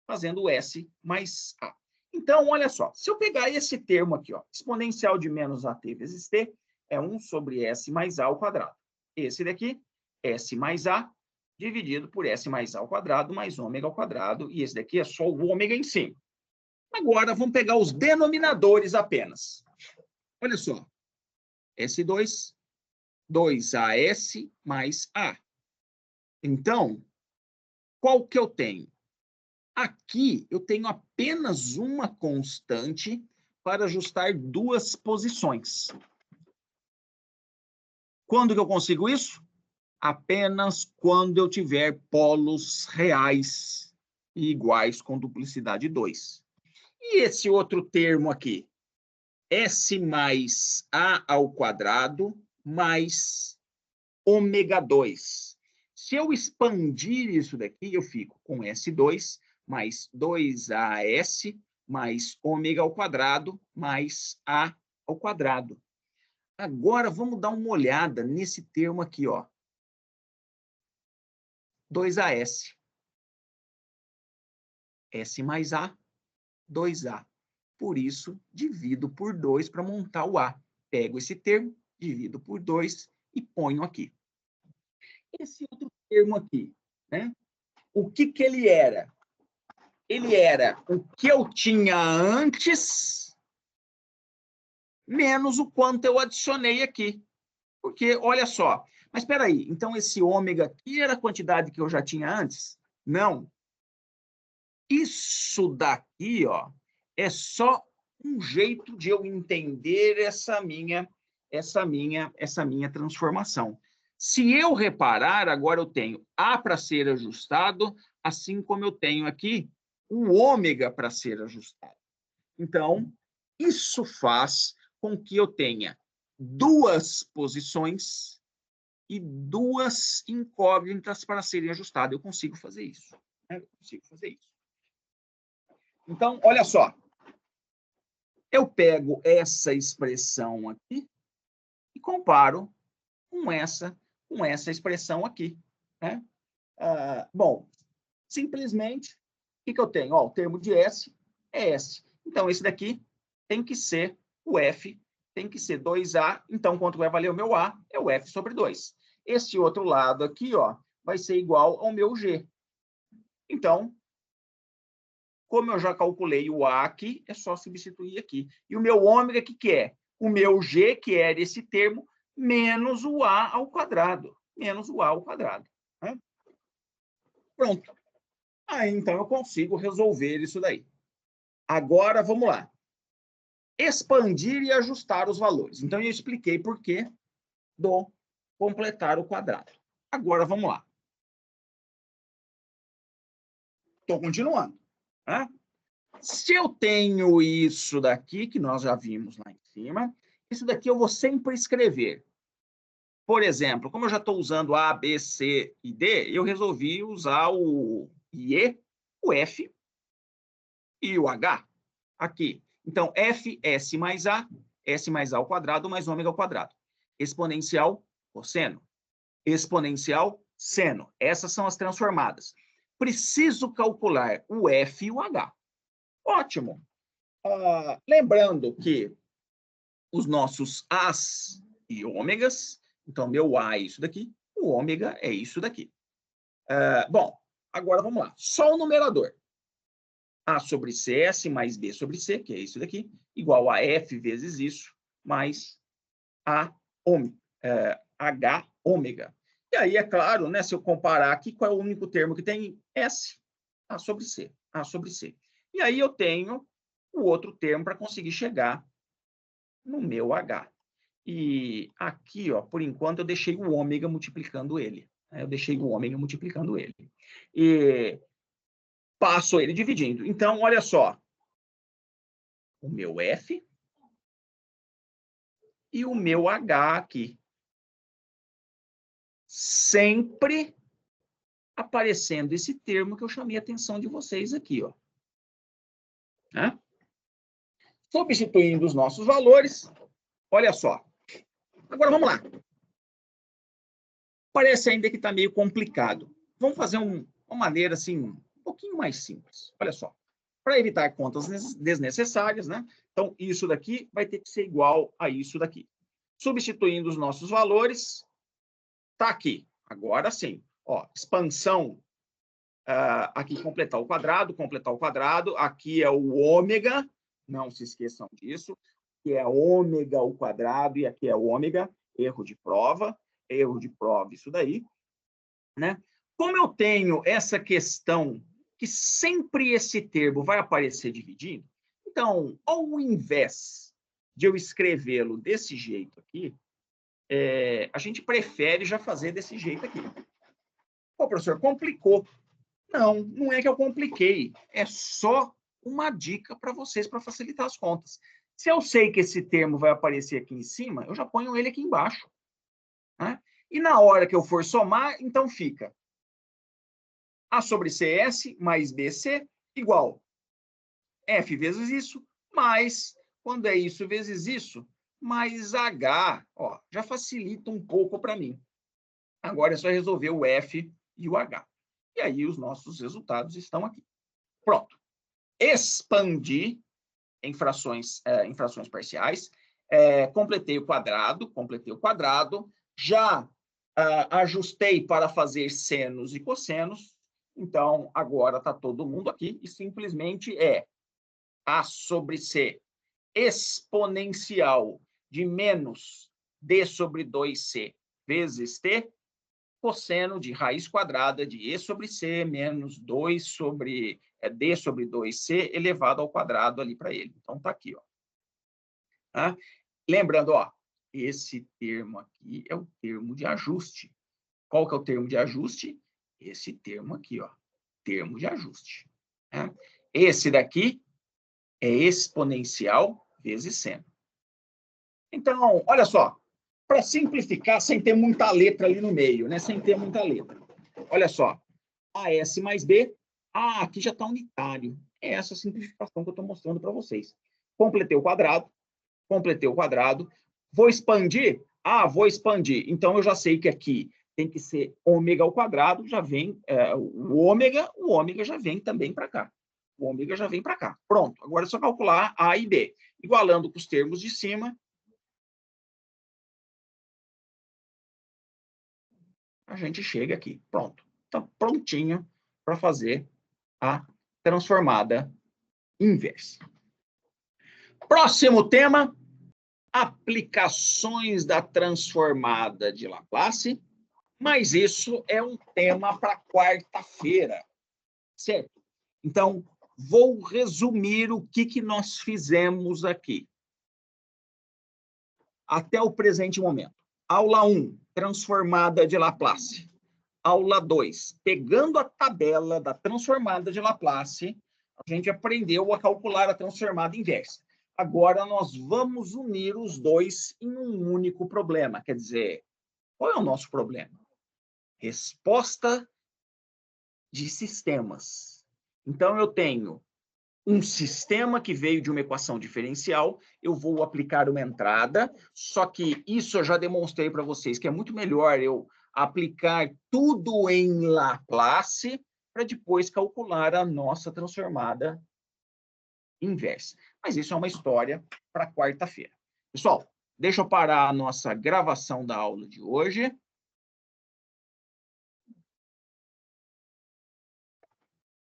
fazendo o S mais A. Então, olha só, se eu pegar esse termo aqui, ó, exponencial de menos AT vezes T, é 1 sobre S mais A ao quadrado. Esse daqui, S mais A, dividido por S mais A ao quadrado, mais ômega ao quadrado, e esse daqui é só o ômega em cima. Agora, vamos pegar os denominadores apenas. Olha só, S2, 2AS mais A. Então, qual que eu tenho? Aqui, eu tenho apenas uma constante para ajustar duas posições. Quando que eu consigo isso? Apenas quando eu tiver polos reais e iguais com duplicidade 2. E esse outro termo aqui? S mais A ao quadrado mais ômega 2. Se eu expandir isso daqui, eu fico com S2 mais 2AS mais ômega ao quadrado mais A ao quadrado. Agora, vamos dar uma olhada nesse termo aqui, ó. 2AS. S mais A, 2A. Por isso, divido por 2 para montar o A. Pego esse termo, divido por 2 e ponho aqui. Esse outro termo aqui, né? O que que ele era? Ele era o que eu tinha antes, menos o quanto eu adicionei aqui. Porque, olha só, mas espera aí, então esse ômega aqui era a quantidade que eu já tinha antes? Não. Isso daqui, ó, é só um jeito de eu entender essa minha transformação. Se eu reparar, agora eu tenho A para ser ajustado, assim como eu tenho aqui o ômega para ser ajustado. Então, isso faz com que eu tenha duas posições e duas incógnitas para serem ajustadas. Eu consigo fazer isso. Né? Eu consigo fazer isso. Então, olha só. Eu pego essa expressão aqui e comparo com essa expressão aqui. Né? Bom, simplesmente, o que eu tenho? Ó, o termo de S é S. Então, esse daqui tem que ser o F, tem que ser 2A. Então, quanto vai valer o meu A? É o F sobre 2. Esse outro lado aqui, ó, vai ser igual ao meu G. Então, como eu já calculei o A aqui, é só substituir aqui. E o meu ômega, o que é? O meu G, que era esse termo, menos o A ao quadrado. Menos o A ao quadrado. Né? Pronto. Aí, então, eu consigo resolver isso daí. Agora, vamos lá. Expandir e ajustar os valores. Então, eu expliquei por que do completar o quadrado. Agora, vamos lá. Estou continuando. Né? Se eu tenho isso daqui, que nós já vimos lá em cima, isso daqui eu vou sempre escrever. Por exemplo, como eu já estou usando A, B, C e D, eu resolvi usar o IE, o F e o H aqui. Então, F, S mais A ao quadrado, mais ômega ao quadrado. Exponencial, cosseno. Exponencial, seno. Essas são as transformadas. Preciso calcular o F e o H. Ótimo. Lembrando que os nossos As e ômegas, então meu A é isso daqui, o ômega é isso daqui. Bom, agora vamos lá. Só o numerador. A sobre CS mais B sobre C, que é isso daqui, igual a F vezes isso, mais A H ômega. E aí, é claro, né, se eu comparar aqui, qual é o único termo que tem? S. A sobre C. A sobre C. E aí eu tenho o outro termo para conseguir chegar no meu H. E aqui, ó, por enquanto, eu deixei o ômega multiplicando ele. Né? Eu deixei o ômega multiplicando ele. E passo ele dividindo. Então, olha só. O meu F e o meu H aqui. sempre aparecendo esse termo que eu chamei a atenção de vocês aqui, ó. Né? Substituindo os nossos valores, olha só. Agora, vamos lá. Parece ainda que está meio complicado. Vamos fazer uma maneira, assim, um pouquinho mais simples. Olha só. Para evitar contas desnecessárias, né? Então, isso daqui vai ter que ser igual a isso daqui. Substituindo os nossos valores, está aqui. Agora sim. Ó, expansão, aqui completar o quadrado. Aqui é o ômega, não se esqueçam disso. Aqui é ômega ao quadrado e aqui é ômega, erro de prova, isso daí. Né? Como eu tenho essa questão que sempre esse termo vai aparecer dividindo, então, ao invés de eu escrevê-lo desse jeito aqui, a gente prefere já fazer desse jeito aqui. Pô, professor, complicou. Não, não é que eu compliquei. É só uma dica para vocês, para facilitar as contas. Se eu sei que esse termo vai aparecer aqui em cima, eu já ponho ele aqui embaixo. Né? E na hora que eu for somar, então fica A sobre CS mais BC igual F vezes isso, mais, quando é isso vezes isso, mais H. Ó, já facilita um pouco para mim. Agora é só resolver o F e o H. E aí os nossos resultados estão aqui. Pronto. Expandi em frações parciais. Completei o quadrado. Já ajustei para fazer senos e cossenos. Então, agora está todo mundo aqui e simplesmente é A sobre C exponencial de menos D sobre 2C vezes T, cosseno de raiz quadrada de E sobre C menos 2 sobre D sobre 2C elevado ao quadrado ali para ele. Então, está aqui. Ó. Tá? Lembrando, ó, esse termo aqui é o termo de ajuste. Qual que é o termo de ajuste? Esse termo aqui, ó, termo de ajuste. Né? Esse daqui é exponencial vezes seno. Então, olha só, para simplificar, sem ter muita letra ali no meio, né? Sem ter muita letra. Olha só, AS mais B, aqui já está unitário. É essa simplificação que eu estou mostrando para vocês. Completei o quadrado. Vou expandir? Vou expandir. Então, eu já sei que aqui tem que ser ômega ao quadrado, já vem o ômega já vem também para cá. O ômega já vem para cá. Pronto. Agora é só calcular A e B. Igualando com os termos de cima, a gente chega aqui. Pronto. Está prontinho para fazer a transformada inversa. Próximo tema, aplicações da transformada de Laplace. Mas isso é um tema para quarta-feira, certo? Então, vou resumir o que nós fizemos aqui. Até o presente momento. Aula 1, transformada de Laplace. Aula 2, pegando a tabela da transformada de Laplace, a gente aprendeu a calcular a transformada inversa. Agora, nós vamos unir os dois em um único problema. Quer dizer, qual é o nosso problema? Resposta de sistemas. Então, eu tenho um sistema que veio de uma equação diferencial, eu vou aplicar uma entrada, só que isso eu já demonstrei para vocês que é muito melhor eu aplicar tudo em Laplace para depois calcular a nossa transformada inversa. Mas isso é uma história para quarta-feira. Pessoal, deixa eu parar a nossa gravação da aula de hoje.